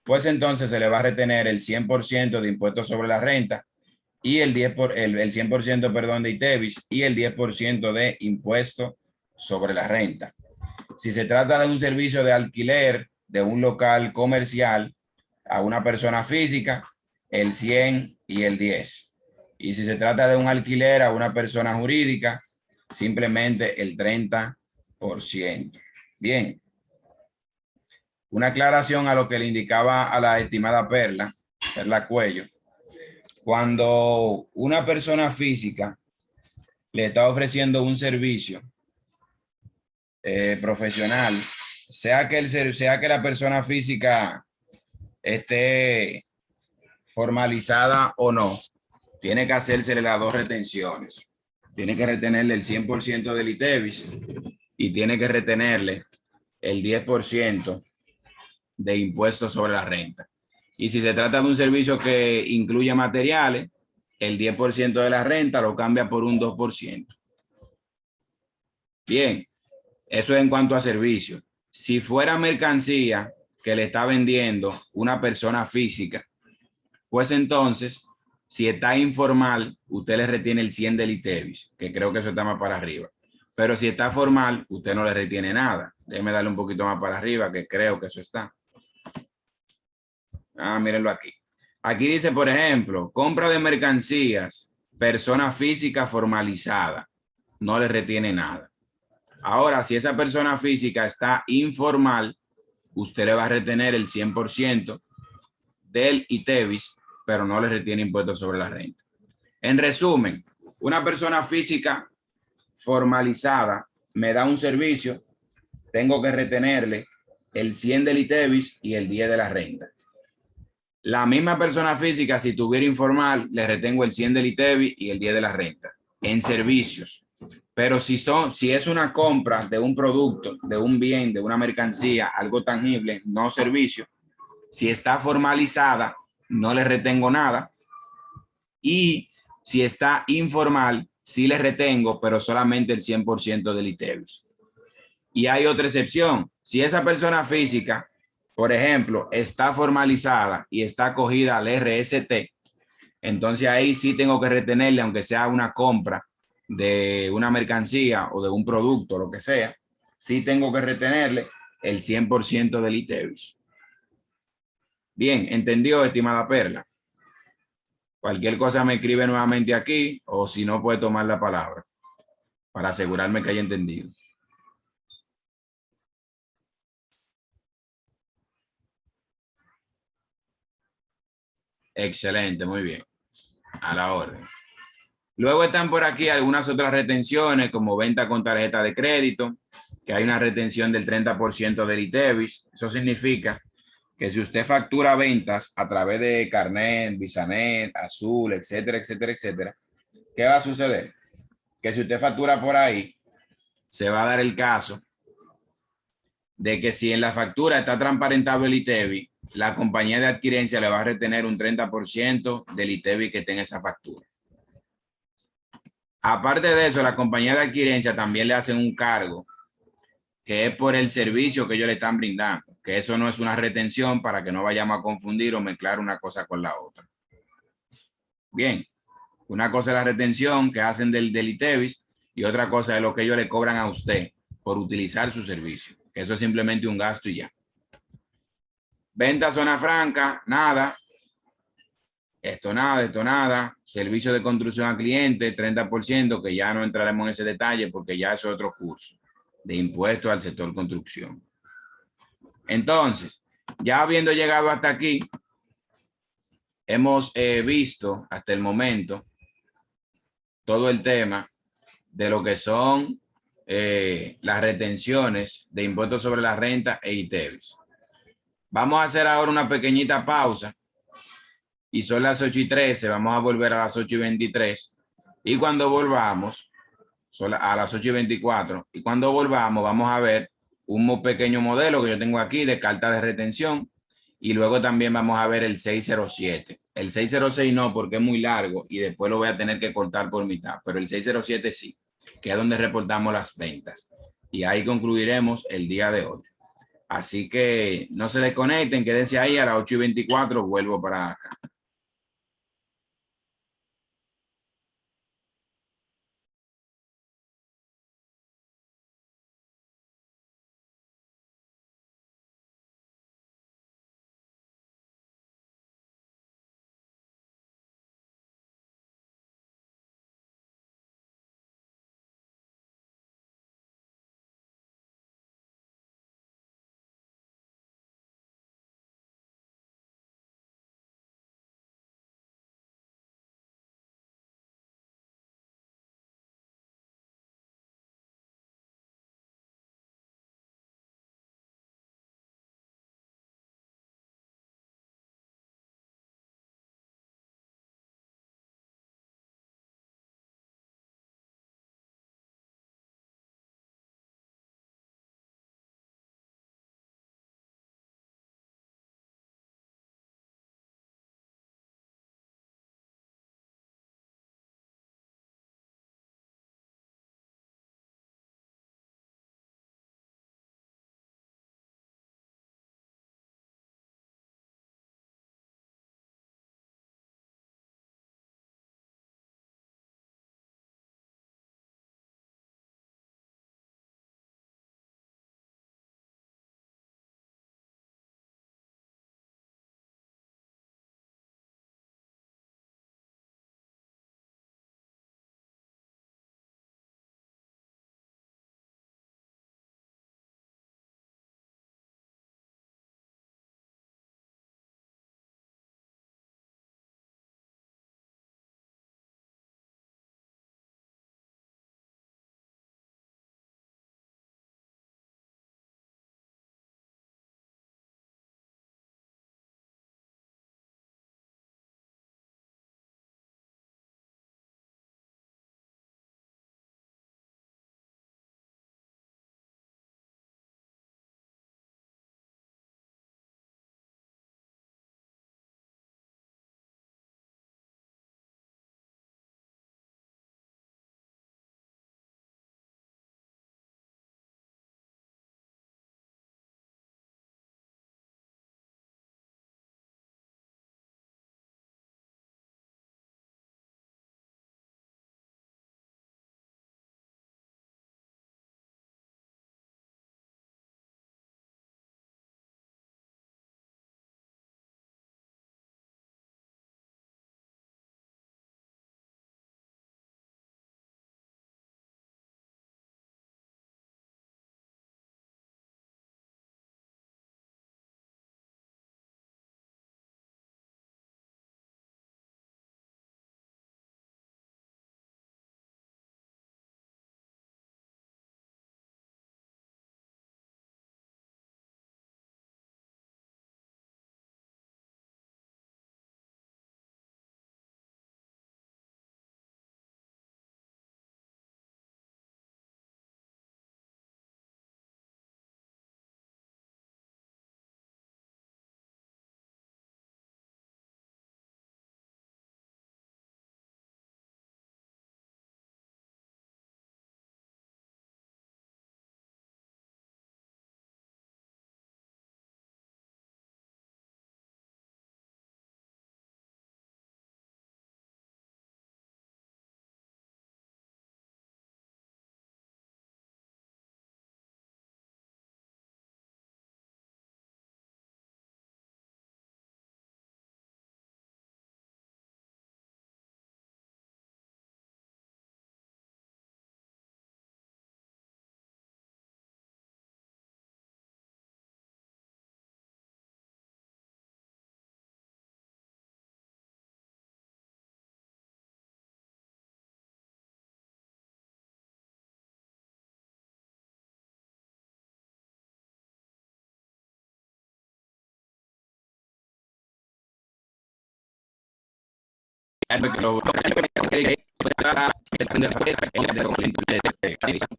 pues entonces se le va a retener el 100% de impuestos sobre la renta y el 100%, perdón, de ITEVIS y el 10% de impuesto sobre la renta. Si se trata de un servicio de alquiler de un local comercial a una persona física, el 100 y el 10. Y si se trata de un alquiler a una persona jurídica, simplemente el 30%. Bien. Una aclaración a lo que le indicaba a la estimada Perla Cuello. Cuando una persona física le está ofreciendo un servicio profesional, sea que la persona física esté formalizada o no, tiene que hacérsele las dos retenciones. Tiene que retenerle el 100% del ITEVIS y tiene que retenerle el 10% de impuestos sobre la renta. Y si se trata de un servicio que incluye materiales, el 10% de la renta lo cambia por un 2%. Bien, eso es en cuanto a servicio. Si fuera mercancía que le está vendiendo una persona física, pues entonces, si está informal, usted le retiene el 100 del ITEVIS, que creo que eso está más para arriba. Pero si está formal, usted no le retiene nada. Déjeme darle un poquito más para arriba, que creo que eso está. Mírenlo aquí. Aquí dice, por ejemplo, compra de mercancías, persona física formalizada, no le retiene nada. Ahora, si esa persona física está informal, usted le va a retener el 100% del ITEVIS, pero no le retiene impuestos sobre la renta. En resumen, una persona física formalizada me da un servicio, tengo que retenerle el 100 del ITEVIS y el 10 de la renta. La misma persona física, si tuviera informal, le retengo el 100 del ITEVIS y el 10 de la renta en servicios. Pero si es una compra de un producto, de un bien, de una mercancía, algo tangible, no servicio, si está formalizada, no le retengo nada. Y si está informal, sí le retengo, pero solamente el 100% del ITEVIS. Y hay otra excepción. Si esa persona física, por ejemplo, está formalizada y está acogida al RST, entonces ahí sí tengo que retenerle, aunque sea una compra de una mercancía o de un producto, lo que sea, sí tengo que retenerle el 100% del ITEVIS. Bien, ¿entendió, estimada Perla? Cualquier cosa me escribe nuevamente aquí o si no puede tomar la palabra para asegurarme que haya entendido. Excelente, muy bien. A la orden. Luego están por aquí algunas otras retenciones como venta con tarjeta de crédito, que hay una retención del 30% del ITEVIS. Eso significa que si usted factura ventas a través de Carnet, Visanet, Azul, etcétera, etcétera, etcétera, ¿qué va a suceder? Que si usted factura por ahí, se va a dar el caso de que si en la factura está transparentado el ITEVIS, la compañía de adquirencia le va a retener un 30% del ITEVIS que esté en esa factura. Aparte de eso, la compañía de adquirencia también le hacen un cargo que es por el servicio que ellos le están brindando, que eso no es una retención para que no vayamos a confundir o mezclar una cosa con la otra. Bien, una cosa es la retención que hacen del ITEVIS y otra cosa es lo que ellos le cobran a usted por utilizar su servicio. Eso es simplemente un gasto y ya. Venta zona franca, nada. Esto nada. Servicio de construcción a cliente, 30%, que ya no entraremos en ese detalle porque ya es otro curso de impuestos al sector construcción. Entonces, ya habiendo llegado hasta aquí, hemos visto hasta el momento todo el tema de lo que son las retenciones de impuestos sobre la renta e ITEVIS. Vamos a hacer ahora una pequeñita pausa y son las 8:13, vamos a volver a las 8:23 y cuando volvamos, son a las 8:24 y cuando volvamos vamos a ver un pequeño modelo que yo tengo aquí de carta de retención y luego también vamos a ver el 607. El 606 no porque es muy largo y después lo voy a tener que cortar por mitad, pero el 607 sí, que es donde reportamos las ventas y ahí concluiremos el día de hoy. Así que no se desconecten, quédense ahí a las 8:24, vuelvo para acá.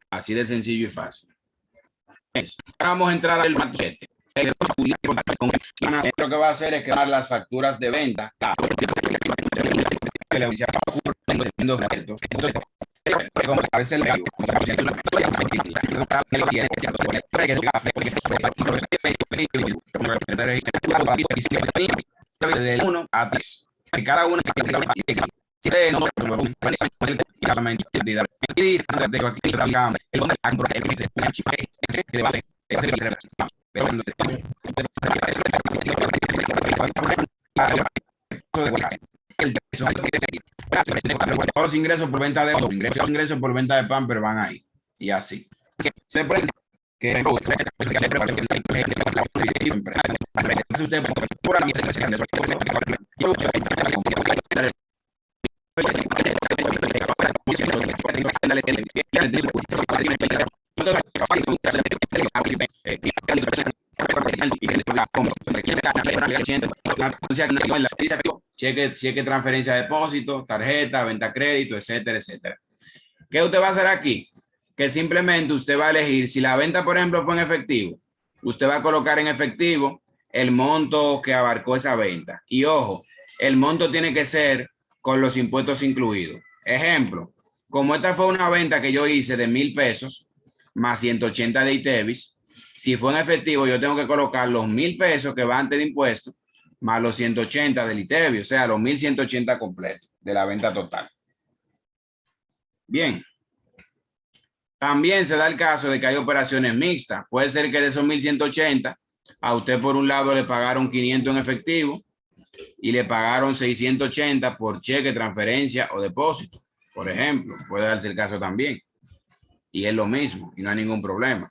Así de sencillo y fácil. Vamos a entrar al machete. Lo que va a hacer es crear las facturas de venta. A veces de 1 a 3. Cada uno los ingresos por venta de ingresos por venta de pan, pero van ahí y así se puede que cheque, transferencia de depósito, tarjeta, venta crédito, etcétera, etcétera. ¿Qué usted va a hacer aquí? Que simplemente usted va a elegir, si la venta, por ejemplo, fue en efectivo, usted va a colocar en efectivo el monto que abarcó esa venta. Y ojo, el monto tiene que ser con los impuestos incluidos. Ejemplo, como esta fue una venta que yo hice de 1,000 pesos más 180 de ITEVIS, si fue en efectivo, yo tengo que colocar los 1,000 pesos que va antes de impuestos más los 180 del ITEVIS, o sea, los 1,180 completos de la venta total. Bien. También se da el caso de que hay operaciones mixtas. Puede ser que de esos 1,180, a usted por un lado le pagaron 500 en efectivo y le pagaron 680 por cheque, transferencia o depósito. Por ejemplo, puede darse el caso también. Y es lo mismo y no hay ningún problema.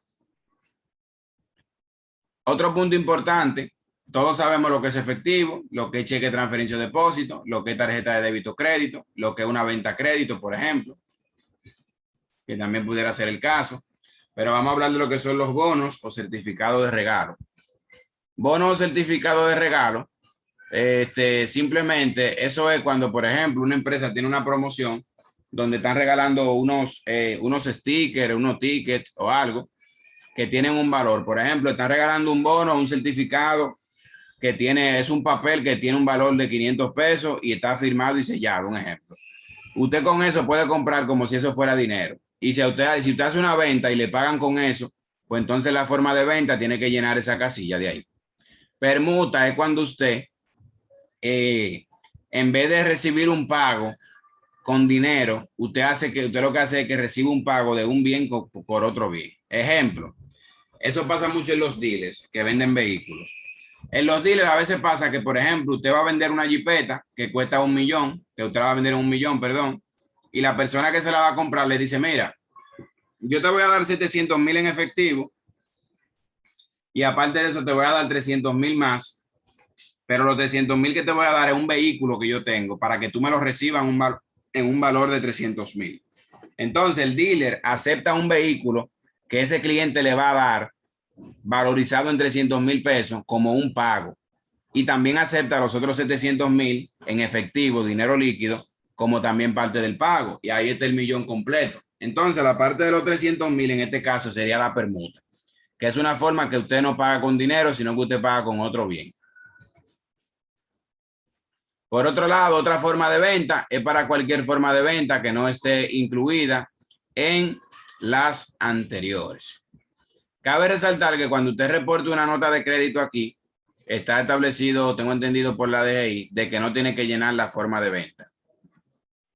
Otro punto importante, todos sabemos lo que es efectivo, lo que es cheque, transferencia o depósito, lo que es tarjeta de débito o crédito, lo que es una venta a crédito, por ejemplo, que también pudiera ser el caso, pero vamos a hablar de lo que son los bonos o certificados de regalo. Bonos o certificados de regalo, simplemente eso es cuando, por ejemplo, una empresa tiene una promoción donde están regalando unos stickers, unos tickets o algo que tienen un valor. Por ejemplo, están regalando un bono o un certificado que es un papel que tiene un valor de 500 pesos y está firmado y sellado, un ejemplo. Usted con eso puede comprar como si eso fuera dinero. Y si usted hace una venta y le pagan con eso, pues entonces la forma de venta tiene que llenar esa casilla de ahí. Permuta es cuando usted, en vez de recibir un pago con dinero, usted lo que hace es que recibe un pago de un bien por otro bien. Ejemplo, eso pasa mucho en los dealers que venden vehículos. En los dealers a veces pasa que, por ejemplo, usted va a vender una jipeta que cuesta 1 millón, que usted la va a vender en 1 millón, perdón, y la persona que se la va a comprar le dice, mira, yo te voy a dar 700,000 en efectivo y aparte de eso te voy a dar 300,000 más, pero los 300,000 que te voy a dar es un vehículo que yo tengo para que tú me lo recibas en un valor de 300,000. Entonces el dealer acepta un vehículo que ese cliente le va a dar valorizado en 300,000 pesos como un pago y también acepta los otros 700,000 en efectivo, dinero líquido, como también parte del pago y ahí está el millón completo. Entonces la parte de los 300,000 en este caso sería la permuta, que es una forma que usted no paga con dinero, sino que usted paga con otro bien. Por otro lado, otra forma de venta es para cualquier forma de venta que no esté incluida en las anteriores. Cabe resaltar que cuando usted reporte una nota de crédito aquí, está establecido, tengo entendido por la DGI, de que no tiene que llenar la forma de venta.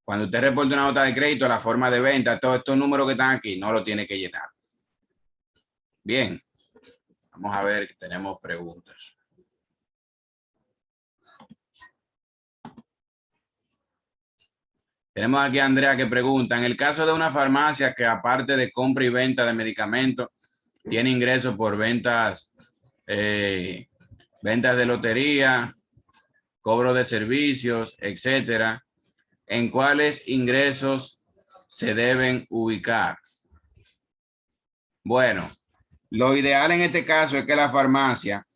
Cuando usted reporte una nota de crédito, la forma de venta, todos estos números que están aquí, no lo tiene que llenar. Bien, vamos a ver que tenemos preguntas. Tenemos aquí a Andrea que pregunta, en el caso de una farmacia que aparte de compra y venta de medicamentos, tiene ingresos por ventas de lotería, cobro de servicios, etcétera, ¿en cuáles ingresos se deben ubicar? Bueno, lo ideal en este caso es que la farmacia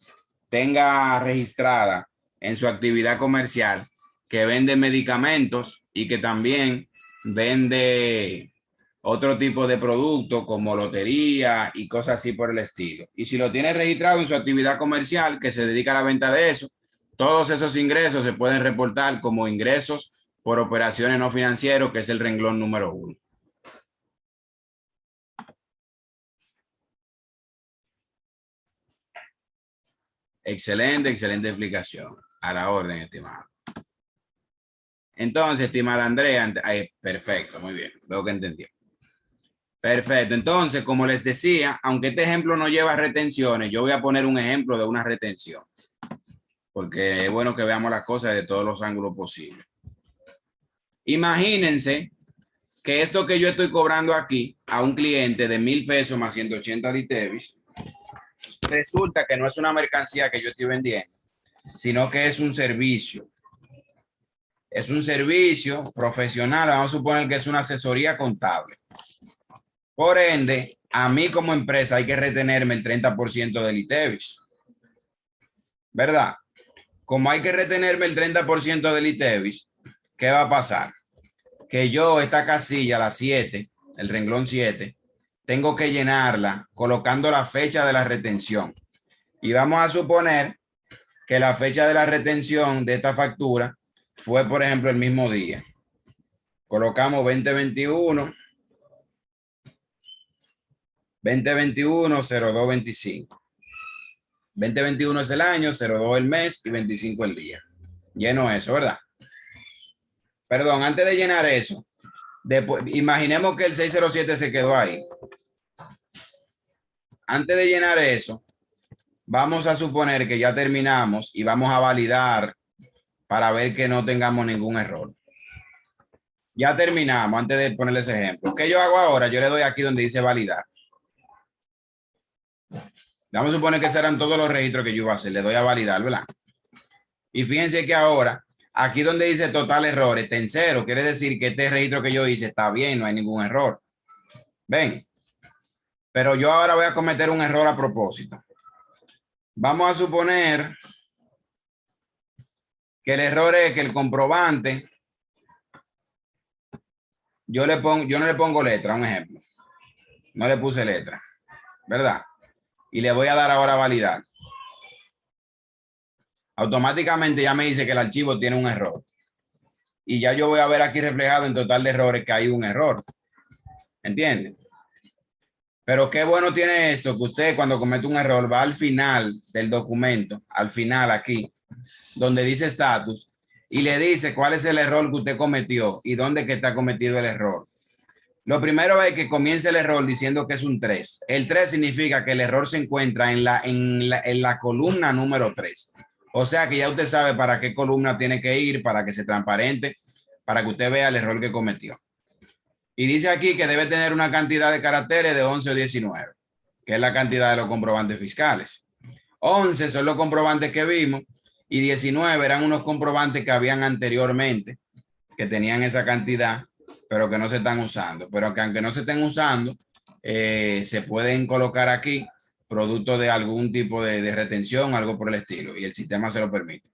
tenga registrada en su actividad comercial que vende medicamentos y que también vende otro tipo de productos como lotería y cosas así por el estilo. Y si lo tiene registrado en su actividad comercial que se dedica a la venta de eso, todos esos ingresos se pueden reportar como ingresos por operaciones no financieros, que es el renglón número 1. Excelente, excelente explicación. A la orden, estimado. Entonces, estimada Andrea, perfecto, muy bien, veo que entendió. Perfecto, entonces, como les decía, aunque este ejemplo no lleva retenciones, yo voy a poner un ejemplo de una retención, porque es bueno que veamos las cosas de todos los ángulos posibles. Imagínense que esto que yo estoy cobrando aquí a un cliente de 1,000 pesos más 180 de ITEVIS, resulta que no es una mercancía que yo estoy vendiendo, sino que es un servicio. Es un servicio profesional, vamos a suponer que es una asesoría contable. Por ende, a mí como empresa hay que retenerme el 30% del ITEVIS. ¿Verdad? Como hay que retenerme el 30% del ITEVIS, ¿qué va a pasar? Que yo esta casilla, la 7, el renglón 7, tengo que llenarla colocando la fecha de la retención. Y vamos a suponer que la fecha de la retención de esta factura fue, por ejemplo, el mismo día. Colocamos 2021, 0225. 2021 es el año, 02 el mes y 25 el día. Lleno eso, ¿verdad? Perdón, antes de llenar eso, después, imaginemos que el 607 se quedó ahí. Antes de llenar eso, vamos a suponer que ya terminamos y vamos a validar para ver que no tengamos ningún error. Ya terminamos, antes de ponerles ese ejemplo. ¿Qué yo hago ahora? Yo le doy aquí donde dice validar. Vamos a suponer que serán todos los registros que yo iba a hacer. Le doy a validar, ¿verdad? Y fíjense que ahora, aquí donde dice total error, está en 0. Quiere decir que este registro que yo hice está bien, no hay ningún error. ¿Ven? Pero yo ahora voy a cometer un error a propósito. Vamos a suponer que el error es que el comprobante, yo no le pongo letra, un ejemplo. No le puse letra, ¿verdad? Y le voy a dar ahora a validar. Automáticamente ya me dice que el archivo tiene un error. Y ya yo voy a ver aquí reflejado en total de errores que hay un error. ¿Entienden? Pero qué bueno tiene esto, que usted cuando comete un error va al final del documento, al final aquí, donde dice estatus, y le dice cuál es el error que usted cometió y dónde que está cometido el error. Lo primero es que comience el error diciendo que es un 3. El 3 significa que el error se encuentra en la columna número 3. O sea que ya usted sabe para qué columna tiene que ir, para que se transparente, para que usted vea el error que cometió. Y dice aquí que debe tener una cantidad de caracteres de 11 o 19, que es la cantidad de los comprobantes fiscales. 11 son los comprobantes que vimos y 19 eran unos comprobantes que habían anteriormente, que tenían esa cantidad, pero que no se están usando. Pero que aunque no se estén usando, se pueden colocar aquí producto de algún tipo de retención, algo por el estilo, y el sistema se lo permite.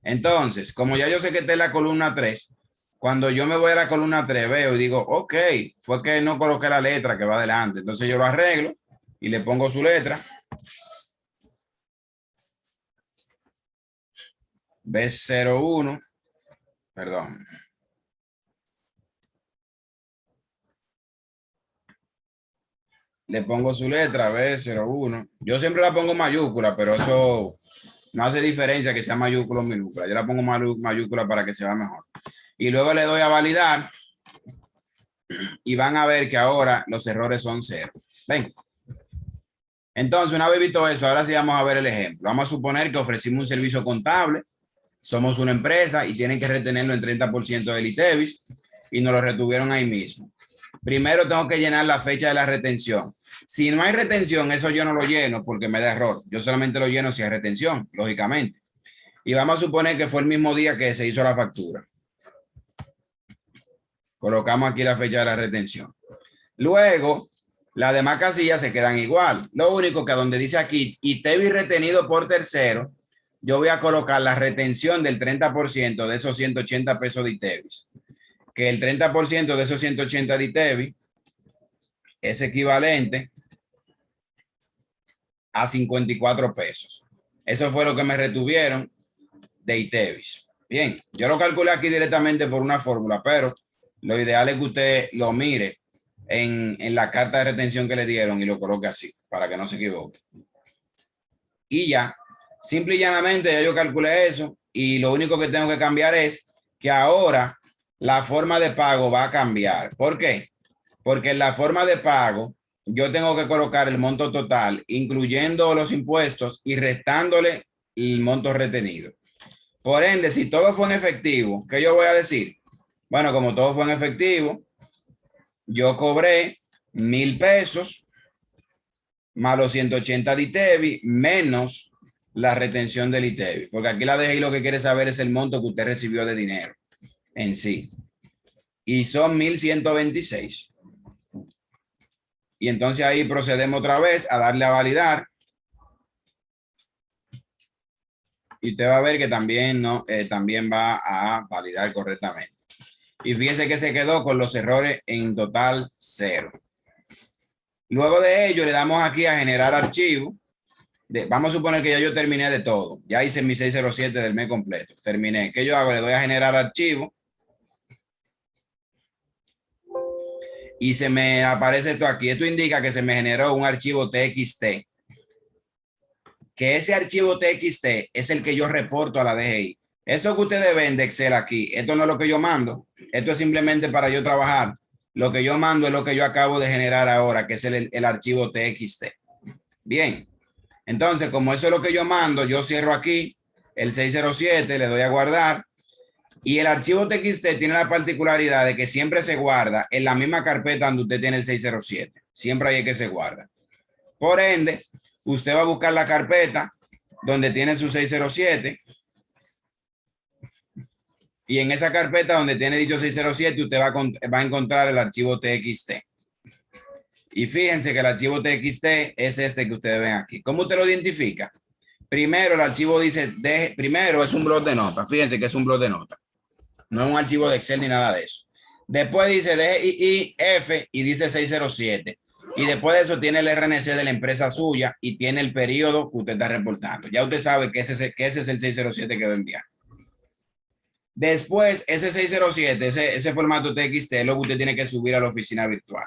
Entonces, como ya yo sé que está en la columna 3, cuando yo me voy a la columna 3, veo y digo, ok, fue que no coloqué la letra que va adelante. Entonces yo lo arreglo y le pongo su letra. B01, perdón. Le pongo su letra B01. Yo siempre la pongo mayúscula, pero eso no hace diferencia que sea mayúscula o minúscula. Yo la pongo mayúscula para que se vea mejor. Y luego le doy a validar y van a ver que ahora los errores son 0. Ven. Entonces, una vez visto eso, ahora sí vamos a ver el ejemplo. Vamos a suponer que ofrecimos un servicio contable, somos una empresa y tienen que retenerlo en 30% del ITEVIS y nos lo retuvieron ahí mismo. Primero tengo que llenar la fecha de la retención. Si no hay retención, eso yo no lo lleno porque me da error. Yo solamente lo lleno si hay retención, lógicamente. Y vamos a suponer que fue el mismo día que se hizo la factura. Colocamos aquí la fecha de la retención. Luego, las demás casillas se quedan igual. Lo único que donde dice aquí, ITEVIS retenido por tercero, yo voy a colocar la retención del 30% de esos 180 pesos de ITEVIS. Que el 30% de esos 180 de ITEVIS es equivalente a 54 pesos. Eso fue lo que me retuvieron de ITEVIS. Bien, yo lo calculé aquí directamente por una fórmula, pero lo ideal es que usted lo mire en la carta de retención que le dieron y lo coloque así, para que no se equivoque. Y ya, simple y llanamente, ya yo calculé eso y lo único que tengo que cambiar es que ahora la forma de pago va a cambiar. ¿Por qué? Porque en la forma de pago yo tengo que colocar el monto total, incluyendo los impuestos y restándole el monto retenido. Por ende, si todo fue en efectivo, ¿qué yo voy a decir? Bueno, como todo fue en efectivo, yo cobré 1,000 pesos más los 180 de ITEVIS menos la retención del ITEVIS, porque aquí la DGI lo que quiere saber es el monto que usted recibió de dinero en sí. Y son 1,126. Y entonces ahí procedemos otra vez a darle a validar. Y usted va a ver que también, también va a validar correctamente. Y fíjese que se quedó con los errores en total 0. Luego de ello le damos aquí a generar archivo. Vamos a suponer que ya yo terminé de todo. Ya hice mi 607 del mes completo. Terminé. ¿Qué yo hago? Le doy a generar archivo. Y se me aparece esto aquí. Esto indica que se me generó un archivo TXT. Que ese archivo TXT es el que yo reporto a la DGI. Esto que ustedes ven de Excel aquí, esto no es lo que yo mando. Esto es simplemente para yo trabajar. Lo que yo mando es lo que yo acabo de generar ahora, que es el archivo TXT. Bien. Entonces, como eso es lo que yo mando, yo cierro aquí el 607, le doy a guardar. Y el archivo TXT tiene la particularidad de que siempre se guarda en la misma carpeta donde usted tiene el 607. Siempre ahí es que se guarda. Por ende, usted va a buscar la carpeta donde tiene su 607. Y en esa carpeta donde tiene dicho 607, usted va a encontrar el archivo TXT. Y fíjense que el archivo TXT es este que ustedes ven aquí. ¿Cómo usted lo identifica? Primero, el archivo dice, primero es un bloc de notas. Fíjense que es un bloc de notas. No es un archivo de Excel ni nada de eso. Después dice DIF y dice 607. Y después de eso tiene el RNC de la empresa suya y tiene el periodo que usted está reportando. Ya usted sabe que ese es el 607 que va a enviar. Después, ese 607, ese formato TXT es lo que usted tiene que subir a la oficina virtual.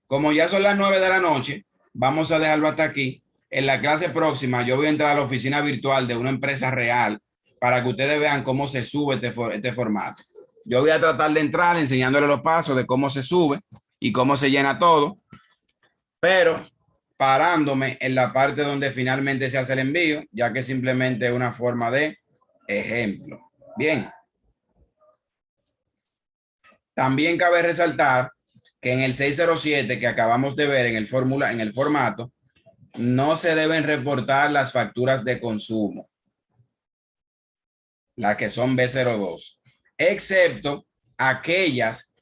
Como ya son las 9 de la noche, vamos a dejarlo hasta aquí. En la clase próxima yo voy a entrar a la oficina virtual de una empresa real para que ustedes vean cómo se sube este formato. Yo voy a tratar de entrar enseñándole los pasos de cómo se sube y cómo se llena todo, pero parándome en la parte donde finalmente se hace el envío, ya que simplemente es una forma de ejemplo. Bien. También cabe resaltar que en el 607 que acabamos de ver en el formato, no se deben reportar las facturas de consumo, las que son B02, excepto aquellas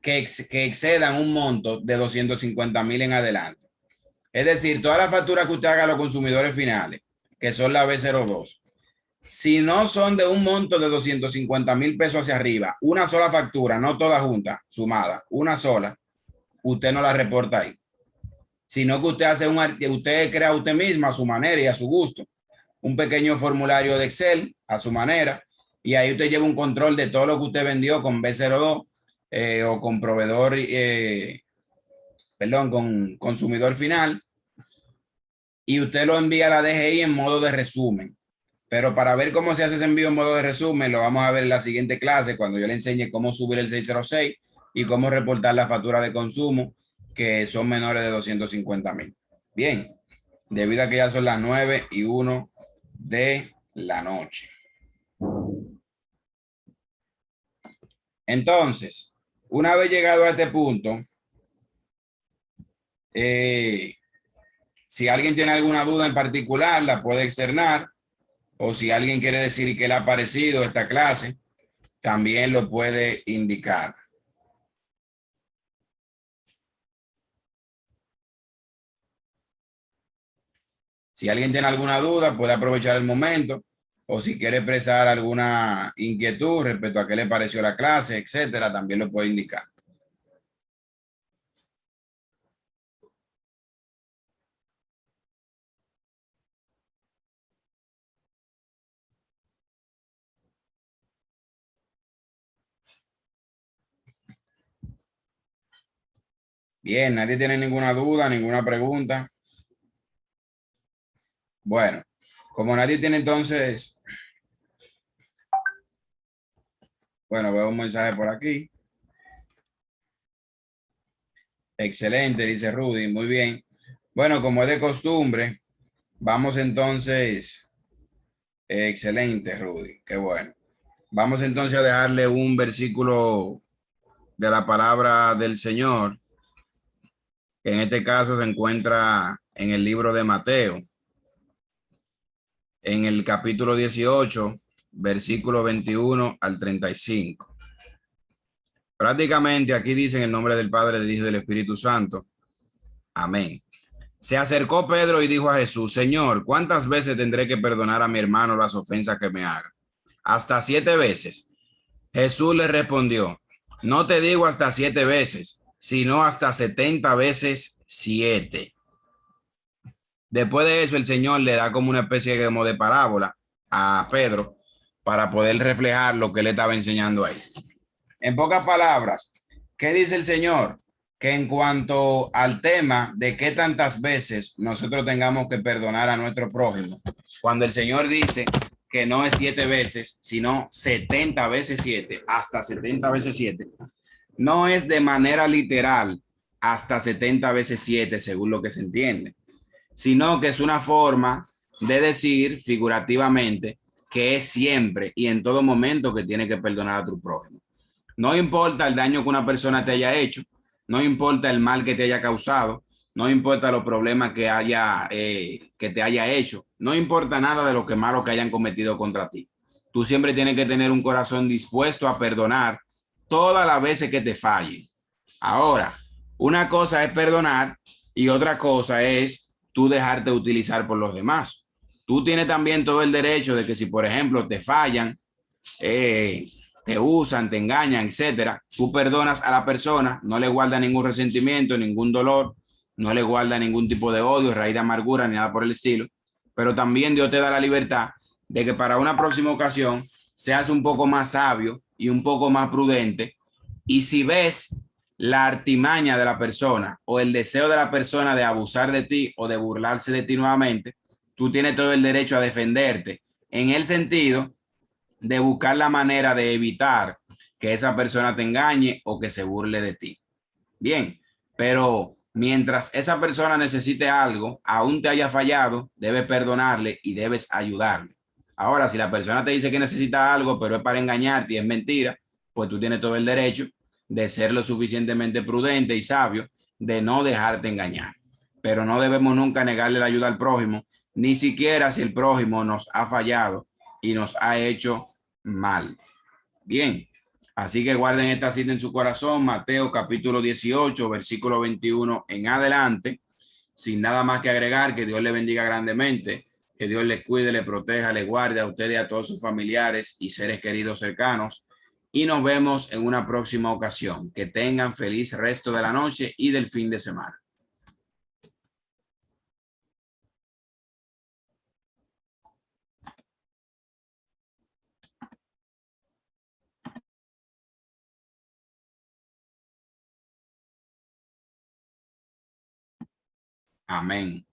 que excedan un monto de 250,000 en adelante. Es decir, todas las facturas que usted haga a los consumidores finales, que son la B02, si no son de un monto de 250,000 pesos hacia arriba, una sola factura, no toda junta, sumada, una sola, usted no la reporta ahí. Sino que usted crea usted misma a su manera y a su gusto un pequeño formulario de Excel a su manera y ahí usted lleva un control de todo lo que usted vendió con B02 o con proveedor, con consumidor final y usted lo envía a la DGI en modo de resumen. Pero para ver cómo se hace ese envío en modo de resumen, lo vamos a ver en la siguiente clase cuando yo le enseñe cómo subir el 606 y cómo reportar la factura de consumo que son menores de 250,000. Bien, debido a que ya son las 9:01 de la noche. Entonces, una vez llegado a este punto, si alguien tiene alguna duda en particular, la puede externar. O si alguien quiere decir que le ha parecido esta clase, también lo puede indicar. Si alguien tiene alguna duda, puede aprovechar el momento o si quiere expresar alguna inquietud respecto a qué le pareció la clase, etcétera, también lo puede indicar. Bien, nadie tiene ninguna duda, ninguna pregunta. Bueno, como nadie tiene entonces, bueno, veo un mensaje por aquí. Excelente, dice Rudy, muy bien. Bueno, como es de costumbre, vamos entonces, excelente, Rudy, qué bueno. Vamos entonces a dejarle un versículo de la palabra del Señor, que en este caso se encuentra en el libro de Mateo, en el capítulo 18, versículo 21 al 35. Prácticamente aquí dice en el nombre del Padre, del Hijo y del Espíritu Santo. Amén. Se acercó Pedro y dijo a Jesús: Señor, ¿cuántas veces tendré que perdonar a mi hermano las ofensas que me haga? ¿Hasta 7 veces? Jesús le respondió: no te digo hasta 7 veces, sino hasta 70 veces 7. Después de eso, el Señor le da como una especie de parábola a Pedro para poder reflejar lo que él estaba enseñando ahí. En pocas palabras, ¿qué dice el Señor? Que en cuanto al tema de qué tantas veces nosotros tengamos que perdonar a nuestro prójimo, cuando el Señor dice que no es 7 veces, sino 70 veces 7, hasta 70 veces 7, no es de manera literal hasta 70 veces 7, según lo que se entiende, sino que es una forma de decir figurativamente que es siempre y en todo momento que tiene que perdonar a tu prójimo. No importa el daño que una persona te haya hecho, no importa el mal que te haya causado, no importa los problemas que te haya hecho, no importa nada de lo que malo que hayan cometido contra ti. Tú siempre tienes que tener un corazón dispuesto a perdonar todas las veces que te fallen. Ahora, una cosa es perdonar y otra cosa es tú dejarte utilizar por los demás. Tú tienes también todo el derecho de que si, por ejemplo, te fallan, te usan, te engañan, etcétera, tú perdonas a la persona, no le guarda ningún resentimiento, ningún dolor, no le guarda ningún tipo de odio, raíz de amargura, ni nada por el estilo, pero también Dios te da la libertad de que para una próxima ocasión seas un poco más sabio y un poco más prudente, y si ves la artimaña de la persona o el deseo de la persona de abusar de ti o de burlarse de ti nuevamente, tú tienes todo el derecho a defenderte en el sentido de buscar la manera de evitar que esa persona te engañe o que se burle de ti. Bien, pero mientras esa persona necesite algo, aún te haya fallado, debes perdonarle y debes ayudarle. Ahora, si la persona te dice que necesita algo, pero es para engañarte y es mentira, pues tú tienes todo el derecho de ser lo suficientemente prudente y sabio de no dejarte engañar. Pero no debemos nunca negarle la ayuda al prójimo, ni siquiera si el prójimo nos ha fallado y nos ha hecho mal. Bien, así que guarden esta cita en su corazón, Mateo capítulo 18, versículo 21 en adelante. Sin nada más que agregar, que Dios le bendiga grandemente, que Dios les cuide, le proteja, le guarde a ustedes y a todos sus familiares y seres queridos cercanos. Y nos vemos en una próxima ocasión. Que tengan feliz resto de la noche y del fin de semana. Amén.